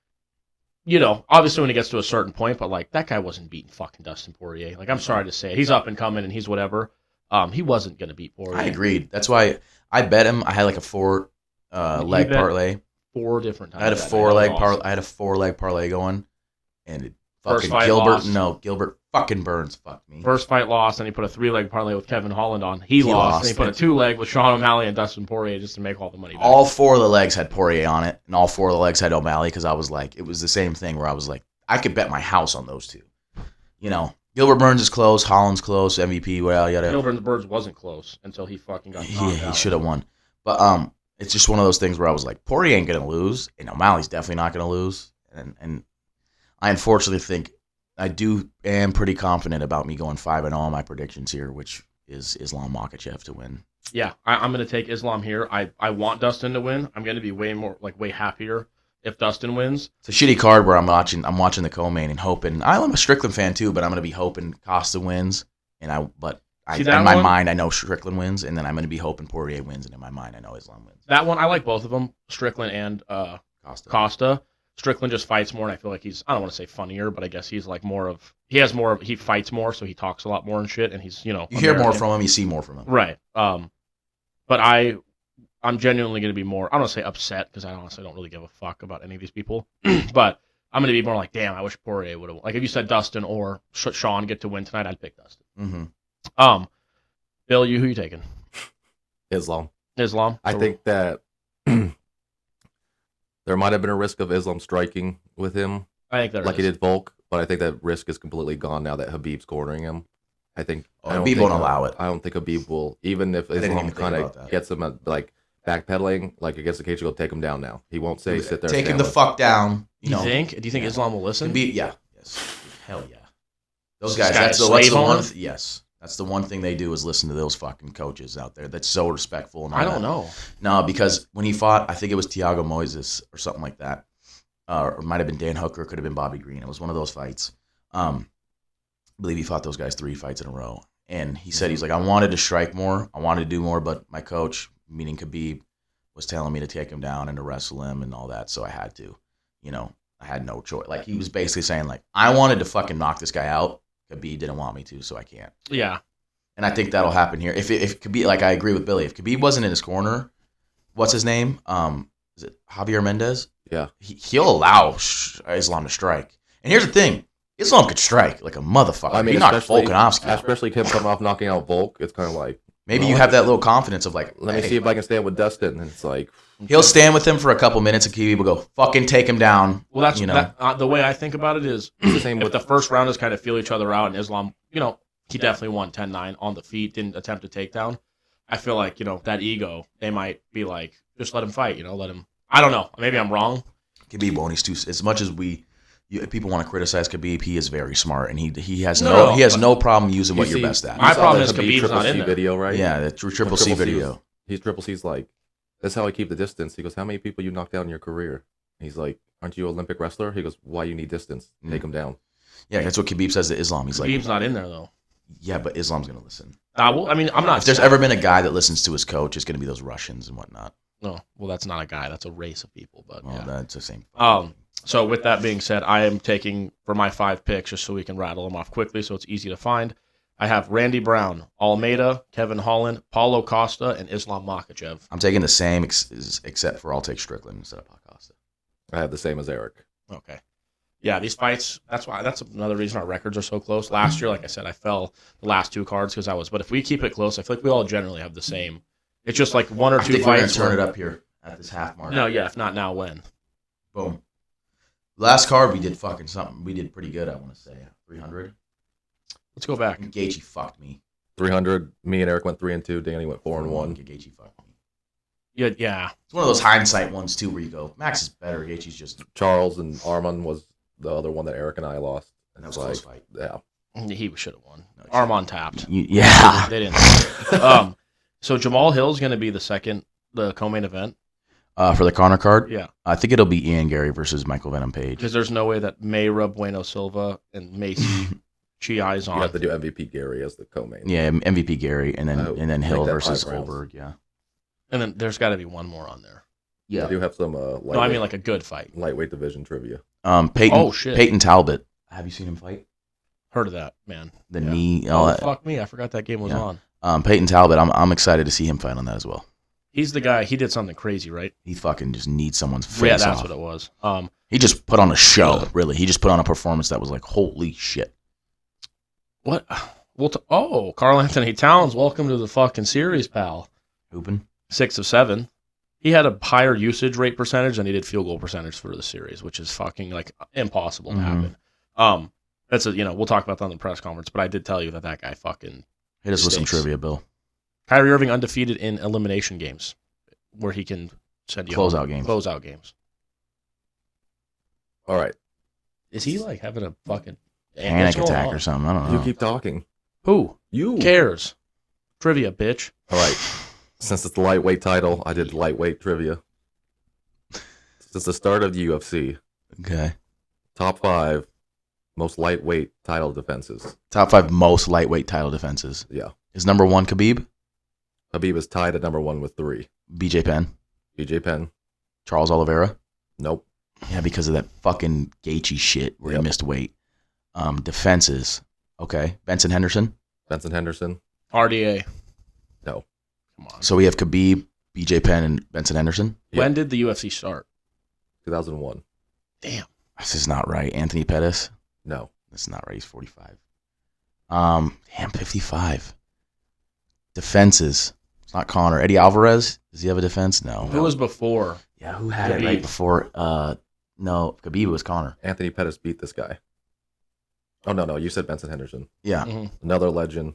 obviously when it gets to a certain point, but like that guy wasn't beating fucking Dustin Poirier. Like, I'm sorry to say it. He's up and coming and he's whatever. He wasn't going to beat Poirier. I agreed. That's why I bet him. I had like a 4 leg parlay. 4 different times. I had a 4-leg parlay. I had a 4-leg parlay going, and it fucking Gilbert fucking Burns fucked me. First fight lost, and he put a 3-leg parlay with Kevin Holland on. He lost, and he put a 2-leg with Sean O'Malley and Dustin Poirier just to make all the money back. All 4 of the legs had Poirier on it, and all 4 of the legs had O'Malley because I was like, it was the same thing where I was like, I could bet my house on those two. Gilbert Burns is close, Holland's close, MVP. Well, yada. Gilbert Burns wasn't close until he fucking got knocked out. He should have won, but it's just one of those things where I was like, Poirier ain't gonna lose, and O'Malley's definitely not gonna lose, and I unfortunately think. I am pretty confident about me going 5-0 on my predictions here, which is Islam Makhachev to win. Yeah, I'm going to take Islam here. I want Dustin to win. I'm going to be way happier if Dustin wins. It's a shitty card where I'm watching the co-main and hoping. I'm a Strickland fan too, but I'm going to be hoping Costa wins, in my mind I know Strickland wins, and then I'm going to be hoping Poirier wins, and in my mind I know Islam wins. That one I like both of them, Strickland and Costa. Strickland just fights more, and I feel like he's, I don't want to say funnier, but I guess he's like he fights more, so he talks a lot more and shit, and he's, you hear more from him, you see more from him. Right. But I'm genuinely going to be more, I don't want to say upset, because I honestly don't really give a fuck about any of these people, but I'm going to be more like, damn, I wish Poirier would have won. Like, if you said Dustin or Sean get to win tonight, I'd pick Dustin. Mm-hmm. Bill, who you taking? Islam. I think that there might have been a risk of Islam striking with him. I think there like he did Volk, but I think that risk is completely gone now that Habib's cornering him. Habib won't allow it. I don't think Habib will, even if Islam kind of gets him at, like, backpedaling, like against the cage, he'll take him down now. He won't say sit there. Take him the fuck down. Do you think Islam will listen? Yes. Hell yeah. Those guys. That's the one. Yes. That's the one thing they do is listen to those fucking coaches out there. That's so respectful. And all I don't know. No, because when he fought, I think it was Thiago Moises or something like that. Or it might have been Dan Hooker, could have been Bobby Green. It was one of those fights. I believe he fought those guys 3 fights in a row. And he said, he's like, I wanted to strike more. I wanted to do more, but my coach, meaning Khabib, was telling me to take him down and to wrestle him and all that. So I had to, I had no choice. Like, he was basically saying, like, I wanted to fucking knock this guy out. Khabib didn't want me to, so I can't. Yeah. And I think that'll happen here. If Khabib, like, I agree with Billy. If Khabib wasn't in his corner, what's his name? Is it Javier Mendez? Yeah. He'll allow Islam to strike. And here's the thing. Islam could strike like a motherfucker. I mean, he knocked Volkanovski out. Especially him coming off knocking out Volk. It's kind of like... Maybe you have that little confidence of like... Let me see if I can stand with Dustin. And it's like... He'll stand with him for a couple minutes and Khabib will go, fucking take him down. Well, that's the way I think about it is the same if the first round is kind of feel each other out and Islam, He definitely won 10-9 on the feet, didn't attempt a takedown. I feel like, that ego, they might be like, just let him fight, let him. I don't know. Maybe I'm wrong. Khabib won't. He's too. As much as people want to criticize Khabib, he is very smart, and he has no problem using what you're best at. My problem is Khabib's not in there. Video, right? Yeah, the Triple C video. He's Triple C's like, that's how I keep the distance. He goes, how many people you knocked out in your career? He's like, aren't you an Olympic wrestler? He goes, why you need distance? Take him down. Yeah, that's what Khabib says to Islam. He's like, Khabib's not in there though. Yeah, but Islam's gonna listen. Well, I mean, I'm not. If there's ever been a guy that listens to his coach, it's gonna be those Russians and whatnot. No, well, that's not a guy. That's a race of people. But well, yeah. That's the same. So with that being said, I am taking for my 5 picks just so we can rattle them off quickly, so it's easy to find. I have Randy Brown, Almeida, Kevin Holland, Paulo Costa, and Islam Makhachev. I'm taking the same, except for I'll take Strickland instead of Costa. I have the same as Eric. Okay. Yeah, these fights, that's another reason our records are so close. Last year, like I said, I fell the last 2 cards but if we keep it close, I feel like we all generally have the same. It's just like 1 or 2 fights. We're going to turn it up here at this half mark. No, yeah, if not now, when? Boom. Last card, we did fucking something. We did pretty good, I want to say. 300. Let's go back. Gaethje fucked me. 300. Me and Eric went 3-2. Danny went 4-1. Gaethje fucked me. Yeah. It's one of those hindsight ones, too, where you go, Max is better. Gaethje's just... Charles and Arman was the other one that Eric and I lost. And that was a close fight. Yeah. He should have won. No, Arman tapped. Yeah. They didn't. So Jamal Hill's going to be the co-main event. For the Conor card? Yeah. I think it'll be Ian Gary versus Michael Venom Page. Because there's no way that Mayra Bueno Silva and Macy Chiai's on. You have to do MVP Gary as the co-main. Yeah, MVP Gary, and then Hill versus Holberg, yeah. And then there's got to be one more on there. Yeah. I do have some no, I mean like a good fight. Lightweight division trivia. Peyton Talbot. Have you seen him fight? Heard of that, man. The knee. Fuck me. I forgot that game was on. Peyton Talbot, I'm excited to see him fight on that as well. He's the guy. He did something crazy, right? He fucking just needs someone's face Yeah, that's off. what it was. He just put on a show, really. He just put on a performance that was like, holy shit. What? Carl Anthony Towns, welcome to the fucking series, pal. Hoopin'. 6 of 7. He had a higher usage rate percentage than he did field goal percentage for the series, which is fucking like impossible to happen. That's we'll talk about that in the press conference, but I did tell you that guy fucking hit us with some trivia, Bill. Kyrie Irving undefeated in elimination games, where he can send you closeout games. All right. Is he like having a fucking panic attack or something? I don't know. You keep talking. Who? You. Who cares? Trivia, bitch. All right. Since it's the lightweight title, I did lightweight trivia. Since the start of the UFC. Okay. Top 5 most lightweight title defenses. Top 5 most lightweight title defenses. Yeah. Is number 1 Khabib? Khabib is tied at number 1 with 3. BJ Penn. Charles Oliveira? Nope. Yeah, because of that fucking Gaethje shit where he missed weight. Defenses. Okay. Benson Henderson? RDA. No. Come on. So we have Khabib, BJ Penn, and Benson Henderson? When did the UFC start? 2001. Damn. This is not right. Anthony Pettis? No. This is not right. He's 45. Damn, 55. Defenses. It's not Conor. Eddie Alvarez? Does he have a defense? No. Who was before? Yeah, who had it right before? No, Khabib was Conor. Anthony Pettis beat this guy. Oh, no. You said Benson Henderson. Yeah. Mm-hmm. Another legend.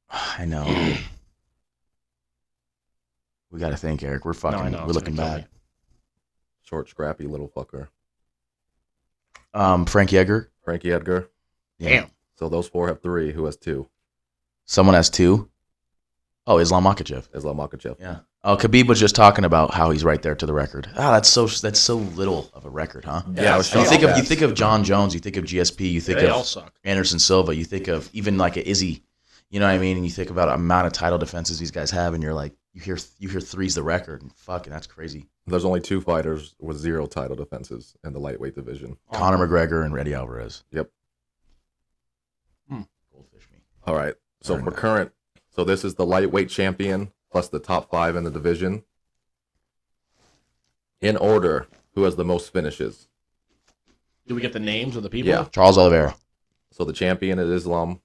I know. We got to think, Eric. We're we're looking bad. Short, scrappy little fucker. Frankie Edgar. Yeah. Damn. So those 4 have 3. Who has 2? Someone has 2. Oh, Islam Makhachev. Yeah. Oh, Khabib was just talking about how he's right there to the record. That's so little of a record, huh? Yeah. You think of John Jones, you think of GSP, you think of Anderson Silva, you think of even like a Izzy, you know what I mean? And you think about the amount of title defenses these guys have, and you're like, you hear 3's the record, and fucking that's crazy. There's only 2 fighters with 0 title defenses in the lightweight division. Conor McGregor and Eddie Alvarez. Yep. Goldfish me. All right. So for current, so this is the lightweight champion plus the top 5 in the division. In order, who has the most finishes? Do we get the names of the people? Yeah. Charles Oliveira. So the champion is Islam.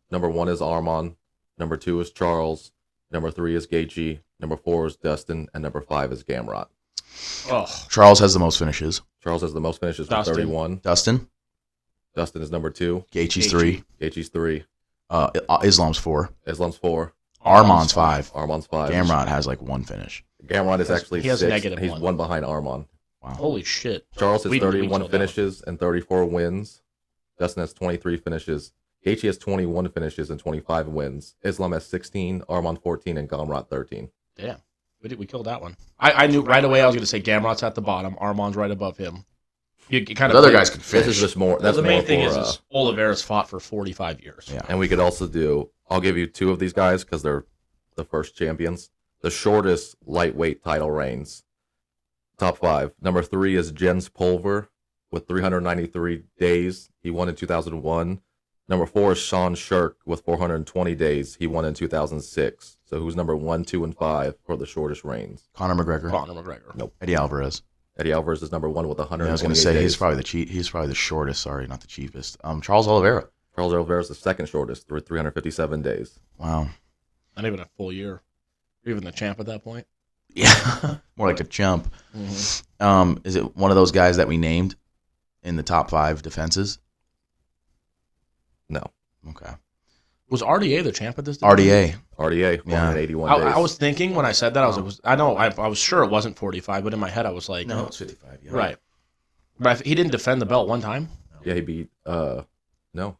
Number 1 is Arman. Number 2 is Charles. Number 3 is Gaethje. Number 4 is Dustin. And number 5 is Gamrot. Oh. Charles has the most finishes. Charles has the most finishes with Dustin. 31. Dustin Dustin is number 2. Gaethje's 3. Gaethje's 3. Islam's 4. Islam's 4. Arman's 5. Arman's 5. Gamrot has like 1 finish. Gamrot is actually he has 6. negative He's 1. 1 behind Arman. Wow. Holy shit. Charles has We 31 killed finishes and 34 wins. Dustin has 23 finishes. Gaethje has 21 finishes and 25 wins. Islam has 16, Arman 14, and Gamrot 13. Damn. We killed that one. I knew right away I was going to say Gamrot's at the bottom. Arman's right above him. You kind The of other guys can This finish. is just more. That's the main more thing for, is Oliveira's fought for 45 years. Yeah. and we could also do. I'll give you 2 of these guys because they're the first champions. The shortest lightweight title reigns. Top 5. Number 3 is Jens Pulver with 393 days. He won in 2001. Number 4 is Sean Shirk with 420 days. He won in 2006. So who's number 1, 2, and 5 for the shortest reigns? Conor McGregor. Conor McGregor. Nope. Eddie Alvarez. Eddie Alvarez is number 1 with 128 I was going to say days. he's probably the shortest. Sorry, not the cheapest. Charles Oliveira. Charles Oliveira is the second shortest with 357 days. Wow. Not even a full year. Even the champ at that point. Yeah. More like a chump. Mm-hmm. Is it one of those guys that we named in the top 5 defenses? No. Okay. Was RDA the champ at this time? RDA. RDA, Yeah. 181 days. I was thinking when I said that, I was sure it wasn't 45, but in my head I was like, No, it's 55. Yeah. right. But he didn't defend the belt one time. Yeah, he beat. No.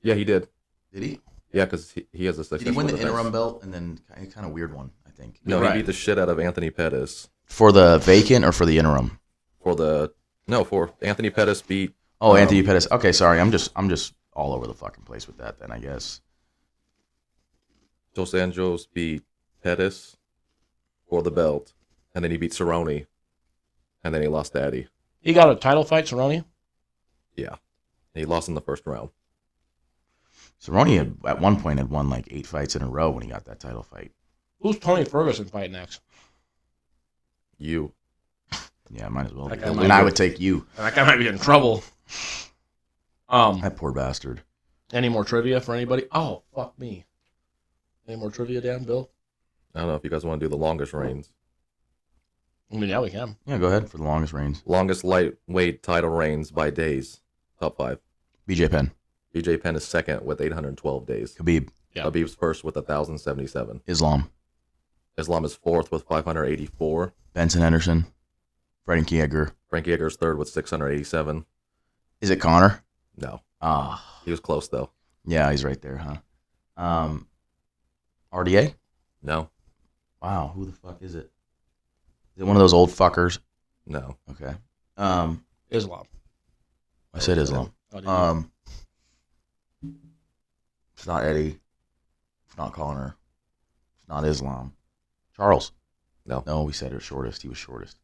Yeah, he did. Did he? Yeah, because he has a successful Did he win the defense. interim belt and then kind of weird one, I think. No, Right. he beat the shit out of Anthony Pettis For the vacant or for the interim? for Anthony Pettis beat. Oh, Anthony Pettis. Okay, sorry. I'm just all over the fucking place with that then, I guess. Dos Anjos beat Pettis for the belt, and then he beat Cerrone, and then he lost to Eddie. He got a title fight, Cerrone. Yeah, he lost in the first round. Cerrone at one point had won like 8 fights in a row when he got that title fight. Who's Tony Ferguson fight next? You. Yeah, might as well. That be. guy And might I be- would take you. That guy might be in trouble. That poor bastard. Any more trivia for anybody? Oh, fuck me. Any more trivia, Dan, Bill? I don't know if you guys want to do the longest reigns. I mean, yeah, we can. Yeah, go ahead for the longest reigns. Longest lightweight title reigns by days. Top 5. BJ Penn. BJ Penn is second with 812 days. Khabib. Yeah. Khabib's first with 1,077. Islam. Islam is fourth with 584. Benson Henderson. Frankie Edgar. Frankie Edgar's third with 687. Is it Connor? No, Ah. he was close though. Yeah, he's right there, huh? RDA? No, Wow, who the fuck is it? Is it one of those old fuckers? no. Okay. Islam. I said Islam. Oh, did you? It's not Eddie. It's not Connor. It's not Islam. Charles. No. No, we said it was shortest. He was shortest.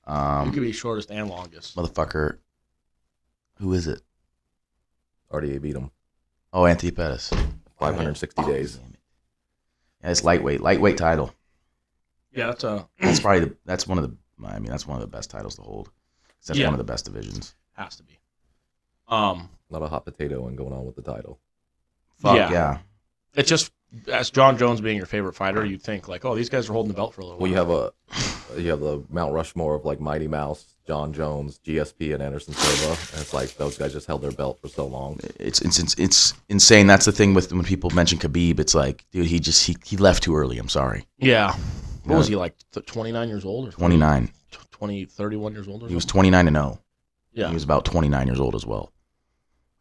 You could be shortest and longest. Motherfucker. Who is it? RDA beat him. Oh, Anthony Pettis. 560 days. Damn it. Yeah, it's lightweight. Lightweight title. Yeah, that's a That's one of the best titles to hold. That's Yeah. one of the best divisions. has to be. Not a hot potato and going on with the title. Fuck Yeah. yeah. It's just as John Jones being your favorite fighter, you'd think like, oh, these guys are holding the belt for a little Well, while. you have the Mount Rushmore of like Mighty Mouse, John Jones, GSP, and Anderson Silva, and it's like those guys just held their belt for so long. It's insane. That's the thing with when people mention Khabib. It's like, dude, he left too early. I'm sorry. Yeah. What was he like? 29 years old or 29. 31 years old or He was something? 29-0. Yeah. He was about 29 years old as well.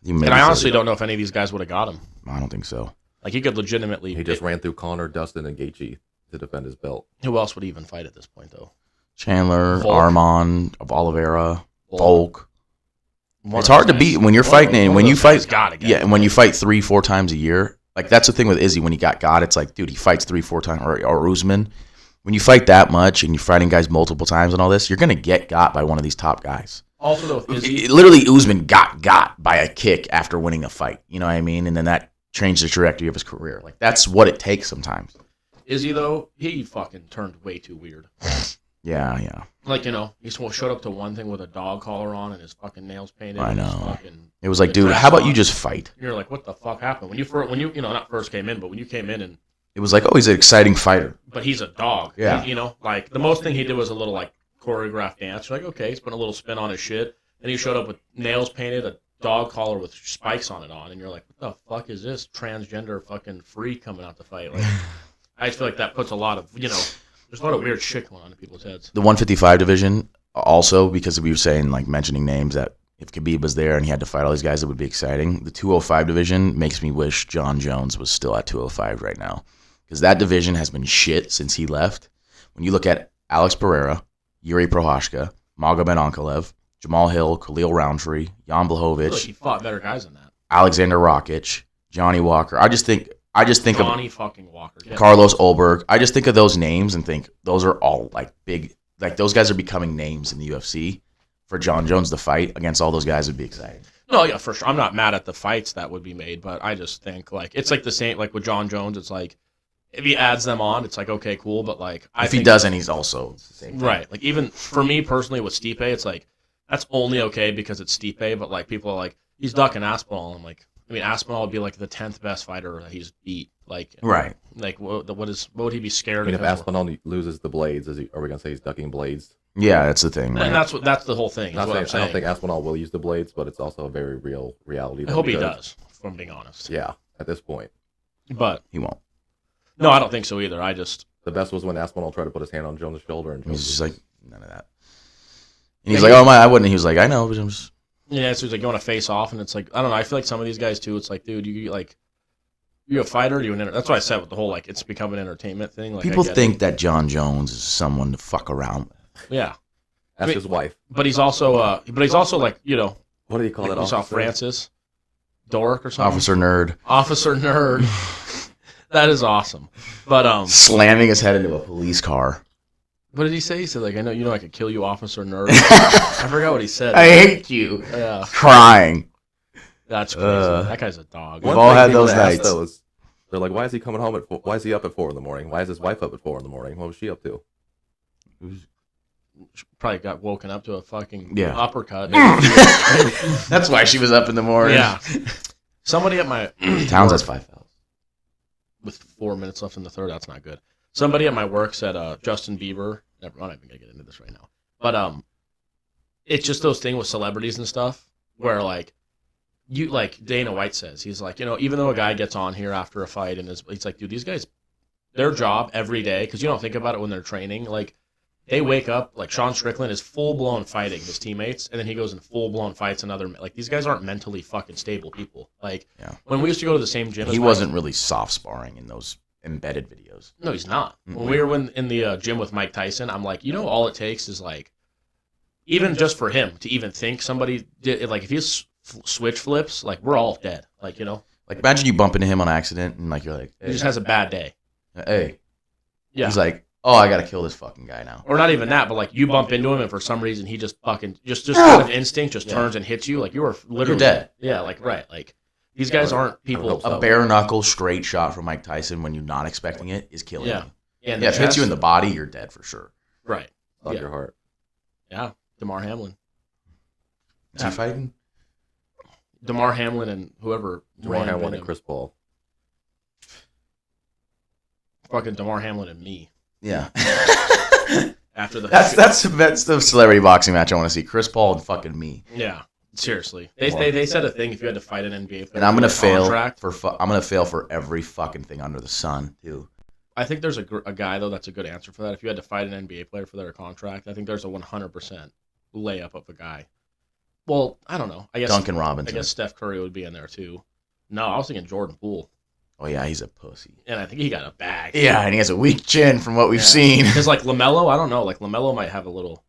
And I honestly don't know if any of these guys would have got him. I don't think so. Like he could legitimately. He just ran through Connor, Dustin, and Gaethje to defend his belt. Who else would even fight at this point though? Chandler, Volk. Armand, Oliveira, Volk. One It's of hard those to beat guys- when you're one of fighting. those- And one when of you those guys fight, gotta get yeah, it. and when you fight 3-4 times a year, like that's the thing with Izzy. When he got, it's like, dude, he fights 3-4 times. Or Usman, when you fight that much and you're fighting guys multiple times and all this, you're gonna get got by one of these top guys. Also though, with Izzy, Literally, Usman got by a kick after winning a fight. You know what I mean? And then that changed the trajectory of his career. Like that's what it takes sometimes. Izzy though, he fucking turned way too weird. Yeah. Like, you know, he showed up to one thing with a dog collar on and his fucking nails painted. I and his know. fucking- It was like, the dude, dress how about on. you just fight? You're like, what the fuck happened? When you not first came in, but when you came in and, It was like, oh, he's an exciting fighter. but he's a dog. Yeah. You know, like the most thing he did was a little like choreographed dance. You're like, okay, he's put a little spin on his shit. And he showed up with nails painted, a dog collar with spikes on it and you're like, what the fuck is this transgender fucking freak coming out to fight? Like, I just feel like that puts a lot of, there's a lot of weird shit going on in people's heads. The 155 division, also, because we were saying, like, mentioning names that if Khabib was there and he had to fight all these guys, it would be exciting. The 205 division makes me wish John Jones was still at 205 right now. Because that division has been shit since he left. When you look at Alex Pereira, Yuri Prohashka, Magomed Ankalaev, Jamal Hill, Khalil Roundtree, Jan I feel like Blachowicz, he fought better guys than that. Alexander Rakic, Johnny Walker. I just think Johnny fucking Walker. of Carlos Olberg. I just think of those names and think those are all like big. Like those guys are becoming names in the UFC. For John Jones to fight against all those guys would be exciting. No, yeah, for sure. I'm not mad at the fights that would be made, but I just think like it's like the same like with John Jones. It's like if he adds them on, it's like okay, cool. But like if he doesn't, he's also the same thing. Right. Like even for me personally with Stipe, it's like that's only okay because it's Stipe. But like people are like he's ducking Aspinall. I'm like, I mean Aspinall would be like the 10th best fighter that he's beat. Like right. Like what would he be scared I mean, of? if Aspinall loses the blades, are we gonna say he's ducking blades? Yeah, that's the thing. Right? And that's the whole thing. Is what I'm saying. I don't think Aspinall will use the blades, but it's also a very real reality. I hope he does, if I'm being honest. Yeah, at this point. But he won't. No, I don't think so either. The best was when Aspinall tried to put his hand on Jones' shoulder, and he's just like none of that. And he's like, "Oh my, I wouldn't." He was like, "I know, but I'm just." Yeah, so he's like, "You want to face off?" And it's like, I don't know. I feel like some of these guys too. It's like, dude, you a fighter? That's what I said with the whole like it's become an entertainment thing. Like, people think that John Jones is someone to fuck around with. Yeah. That's his wife. But he's also like, what do you call like that? You saw Francis Dork or something? Officer Nerd. That is awesome. But slamming his head into a police car. What did he say? He said like, I could kill you, Officer Nerd. I forgot what he said. I hate you. Yeah. Crying. That's crazy. That guy's a dog. We've all had those nights. They're like, why is he coming home at 4? Why is he up at 4 in the morning? Why is his wife up at 4 in the morning? What was she up to? Probably got woken up to a fucking uppercut. That's why she was up in the morning. Yeah. Somebody at my Towns has 5 fouls. With 4 minutes left in the third, that's not good. Somebody at my work said Justin Bieber. I'm not even gonna get into this right now. But it's just those things with celebrities and stuff where like Dana White says, he's like, even though a guy gets on here after a fight and he's like, dude, these guys, their job every day, because you don't think about it when they're training, like. They wake up, like Sean Strickland is full-blown fighting his teammates, and then he goes and full-blown fights another. Like, these guys aren't mentally fucking stable people. Like, when we used to go to the same gym. He wasn't really soft sparring in those embedded videos. No, he's not. Mm-hmm. When we were in the gym with Mike Tyson, I'm like, all it takes is, like, even just for him to even think somebody did, like, if he switch flips, like, we're all dead. Like, Like, imagine you bump into him on accident, and, like, you're like, hey. He just has a bad day. Hey. Yeah. He's like, oh, I got to kill this fucking guy now. Or not even that, but like you bump into him and for some reason he just fucking just out of instinct turns and hits you. Like you were literally you're dead. Yeah, like right. Like these guys aren't people. A bare knuckle straight shot from Mike Tyson when you're not expecting it is killing you. Yeah, if it hits you in the body, you're dead for sure. Right. Off your heart. Yeah. DeMar Hamlin. Is he fighting? DeMar Hamlin and whoever. DeMar Hamlin and Chris Paul. Fucking DeMar Hamlin and me. Yeah. After the that's the celebrity boxing match I want to see. Chris Paul and fucking me. Yeah. Seriously. They said a thing if you had to fight an NBA player. And I'm gonna fail I'm gonna fail for every fucking thing under the sun too. I think there's a guy though that's a good answer for that. If you had to fight an NBA player for their contract, I think there's a 100% layup of a guy. Well, I don't know. I guess Duncan Robinson. I guess Steph Curry would be in there too. No, I was thinking Jordan Poole. Oh, yeah, he's a pussy. And I think he got a bag. Yeah, and he has a weak chin from what we've seen. Because, like, LaMelo, I don't know. Like, LaMelo might have a little...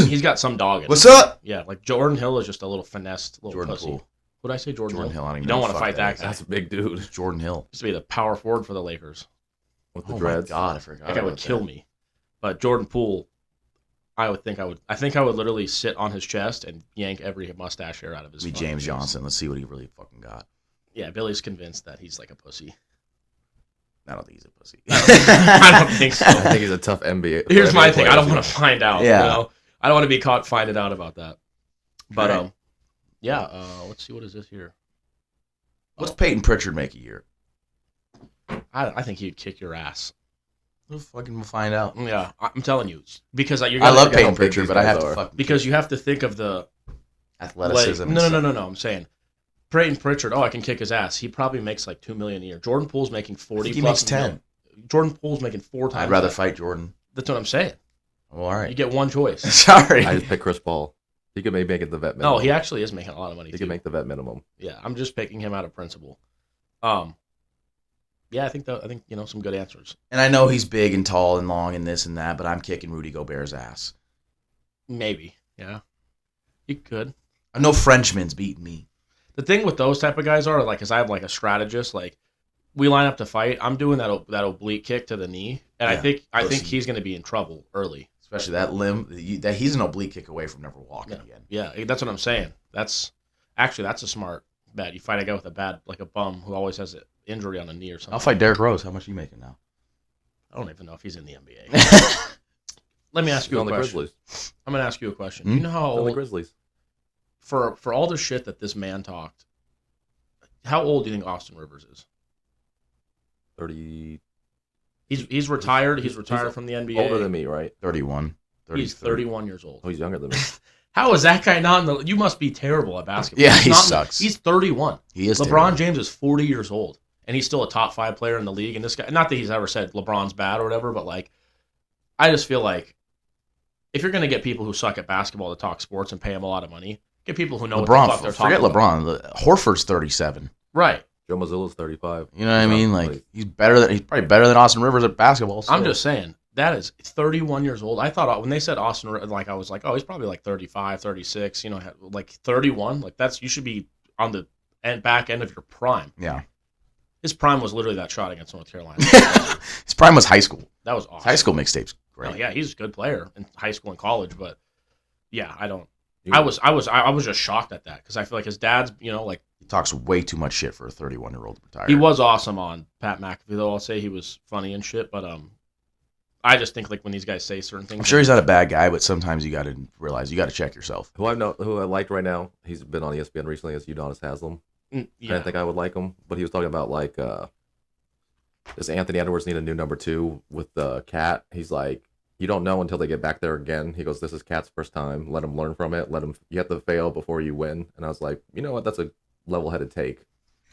He's got some dog in him. What's up? Yeah, like, Jordan Hill is just a little finessed little Jordan pussy. Poole. What did I say, Jordan Hill? I you don't want to fight that guy. That's a big dude. It's Jordan Hill. Used to be the power forward for the Lakers. With the dreads. My God, I forgot. That guy would kill me. But Jordan Poole, I think I would literally sit on his chest and yank every mustache hair out of his face. Be James Johnson. Let's see what he really fucking got. Yeah, Billy's convinced that he's like a pussy. I don't think he's a pussy. I don't think so. I think he's a tough NBA. Here's my thing. I don't want to find out. Yeah. I don't want to be caught finding out about that. But let's see. What is this here? What's Peyton Pritchard make a year? I think he'd kick your ass. We'll find out. Yeah, I'm telling you, because I love Peyton Pritchard, but I have to because you have to think of the athleticism. No. I'm saying Peyton Pritchard, I can kick his ass. He probably makes like $2 million a year. Jordan Poole's making 40. He plus makes 10. million. Jordan Poole's making 4 times. I'd rather that. fight Jordan. That's what I'm saying. Well, all right. You get one choice. Sorry. I just picked Chris Paul. He could maybe make it the vet minimum. No, he actually is making a lot of money. He could make the vet minimum. Yeah, I'm just picking him out of principle. Yeah, I think some good answers. And I know he's big and tall and long and this and that, but I'm kicking Rudy Gobert's ass. Maybe, yeah, you could. I know Frenchman's beating me. The thing with those type of guys are like, cause I have like a strategist. Like, we line up to fight. I'm doing that oblique kick to the knee, and I think he's going to be in trouble early. Especially that limb. That he's an oblique kick away from never walking again. Yeah, that's what I'm saying. That's a smart bet. You fight a guy with a bum who always has an injury on a knee or something. I'll fight Derrick Rose. How much are you making now? I don't even know if he's in the NBA. Let me ask you a question. Grizzlies. I'm going to ask you a question. You know how On the old, Grizzlies. for all the shit that this man talked, how old do you think Austin Rivers is? 30. He's retired. He's retired from the NBA. Older than me, right? 31. He's 31 years old. Oh, he's younger than me. How is that guy not in the... You must be terrible at basketball. Yeah, He's he not sucks. He's 31. He is LeBron terrible. James is 40 years old, and he's still a top 5 player in the league. And this guy... Not that he's ever said LeBron's bad or whatever, but, like, I just feel like if you're going to get people who suck at basketball to talk sports and pay them a lot of money, get people who know what the fuck they're talking about. Forget LeBron. Horford's 37. Right. Joe Mazzulla's 35. You know what I mean? Like, he's probably better than Austin Rivers at basketball. So. I'm just saying, that is 31 years old. I thought when they said Austin, like, I was like, oh, he's probably like 35, 36, like 31. Like, you should be on the back end of your prime. Yeah. His prime was literally that shot against North Carolina. His prime was high school. That was awesome. High school mixtapes. Great. No, yeah, he's a good player in high school and college, but yeah, I don't. I was just shocked at that because I feel like his dad's, like He talks way too much shit for a 31-year-old retired. he was awesome on Pat McAfee, though. I'll say he was funny and shit, but I just think like when these guys say certain things, I'm sure he's not a bad guy, but sometimes you got to realize you got to check yourself. Who I like right now, he's been on ESPN recently, is Udonis Haslem. Yeah. I didn't think I would like him, but he was talking about like does Anthony Edwards need a new number 2 with the Cat? He's like, you don't know until they get back there again. He goes, this is Cat's first time. Let him learn from it. You have to fail before you win. And I was like, you know what? That's a level-headed take.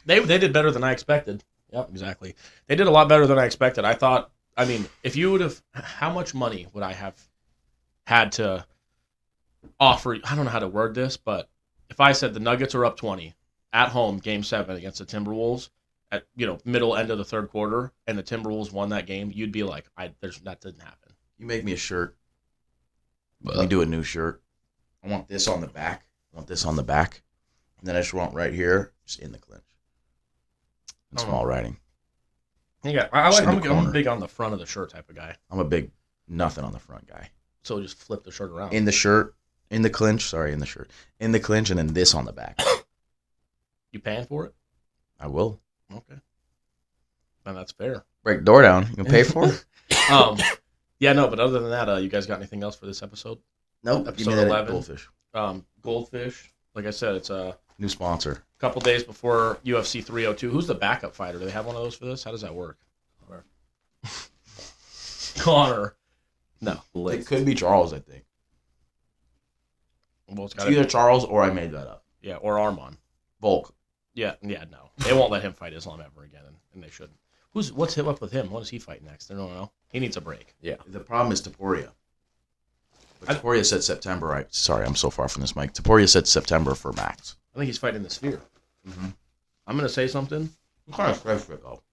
They did better than I expected. Yep, exactly. They did a lot better than I expected. I thought, I mean, if you would have, how much money would I have had to offer? I don't know how to word this, but if I said the Nuggets are up 20 at home, Game 7 against the Timberwolves at middle end of the third quarter, and the Timberwolves won that game, you'd be like, that didn't happen. You make me a shirt. Let me do a new shirt. I want this on the back. And then I just want right here, just in the clinch. And small writing. Yeah, I'm big on the front of the shirt type of guy. I'm a big nothing on the front guy. So just flip the shirt around. In the shirt, in the clinch, and then this on the back. You paying for it? I will. Okay. Then that's fair. Break the door down. You can pay for it? Yeah, no, but other than that, you guys got anything else for this episode? Nope. Episode 11. Goldfish. Goldfish. Like I said, it's a New sponsor. couple days before UFC 302. Who's the backup fighter? Do they have one of those for this? How does that work? Connor. No. It could be Charles, I think. Well, It's either Charles or I made that up. Yeah, or Armand. Volk. Yeah, no. They won't let him fight Islam ever again, and they shouldn't. What's up with him? What does he fight next? I don't know. He needs a break. Yeah. The problem is Taporia. But Taporia said September. Sorry, I'm so far from this mic. Taporia said September for Max. I think he's fighting the Sphere. Mm-hmm. I'm going to say something. What kind of fresh fit, though?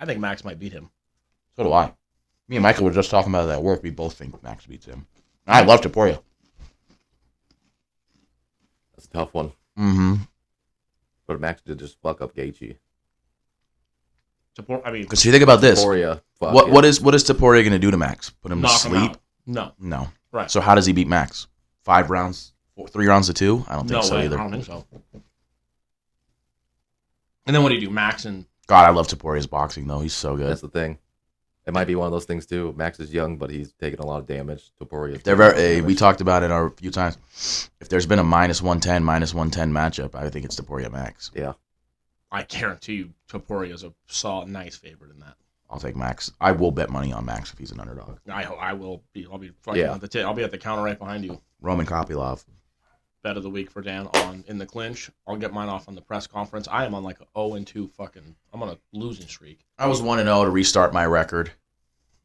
I think Max might beat him. So do I. Me and Michael were just talking about it at work. We both think Max beats him. I love Taporia. That's a tough one. Mm-hmm. But Max did just fuck up Gaethje. Because you think about this. Taporia, what is Taporia going to do to Max? Put him to sleep? No. Right. So how does he beat Max? 5 rounds? 3 rounds to 2? I don't think so either. I don't think so. And then what do you do? Max and... God, I love Taporia's boxing, though. He's so good. That's the thing. It might be one of those things, too. Max is young, but he's taking a lot of damage. Taporia. We talked about it a few times. If there's been a -110 matchup, I think it's Taporia Max. Yeah. I guarantee you Taporia is a nice favorite in that. I'll take Max. I will bet money on Max if he's an underdog. I will be. I'll be fighting I'll be at the counter right behind you. Roman Kopylov. bet of the week for Dan in the clinch. I'll get mine off on the press conference. I am on like a 0-2 I'm on a losing streak. I was 1-0 to restart my record.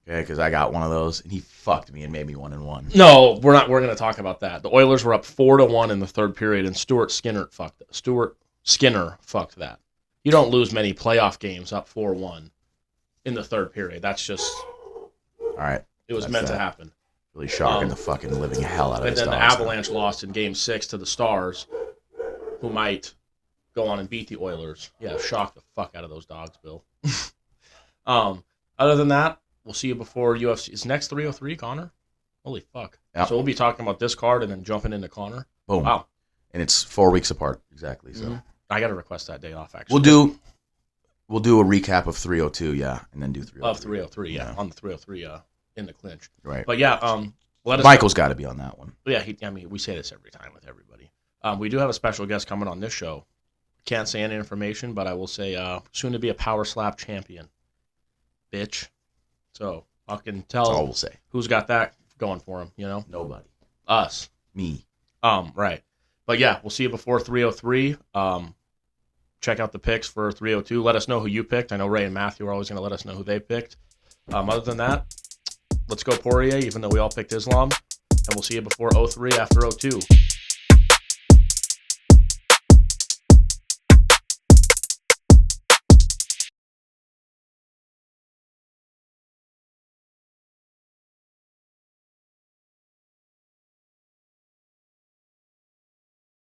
Okay, because I got one of those, and he fucked me and made me 1-1. No, we're not. We're going to talk about that. The Oilers were up 4-1 in the third period, and Stuart Skinner fucked that. You don't lose many playoff games up 4-1 in the third period. That's just All right. it was meant to happen. Really shocking the fucking living hell out of And this. then the Avalanche lost in Game 6 to the Stars, who might go on and beat the Oilers. Yeah, shock the fuck out of those dogs, Bill. Other than that, we'll see you before UFC. Is next 303, Connor? Holy fuck. Yep. So we'll be talking about this card and then jumping into Connor. Boom. Wow. And it's 4 weeks apart, exactly. So I got to request that day off, actually. We'll do a recap of 302, yeah, and then do 303. Of 303, yeah. On the 303 in the clinch. Right. But yeah, let us Michael's got to be on that one. Yeah, we say this every time with everybody. We do have a special guest coming on this show. Can't say any information, but I will say soon to be a power slap champion. Bitch. So I can tell That's all we'll say. who's got that going for him, you know? Nobody. Us. Me. Right. But yeah, we'll see you before 303. Check out the picks for 302. Let us know who you picked. I know Ray and Matthew are always going to let us know who they picked. Other than that, let's go Poirier, even though we all picked Islam. And we'll see you before 03 after 02.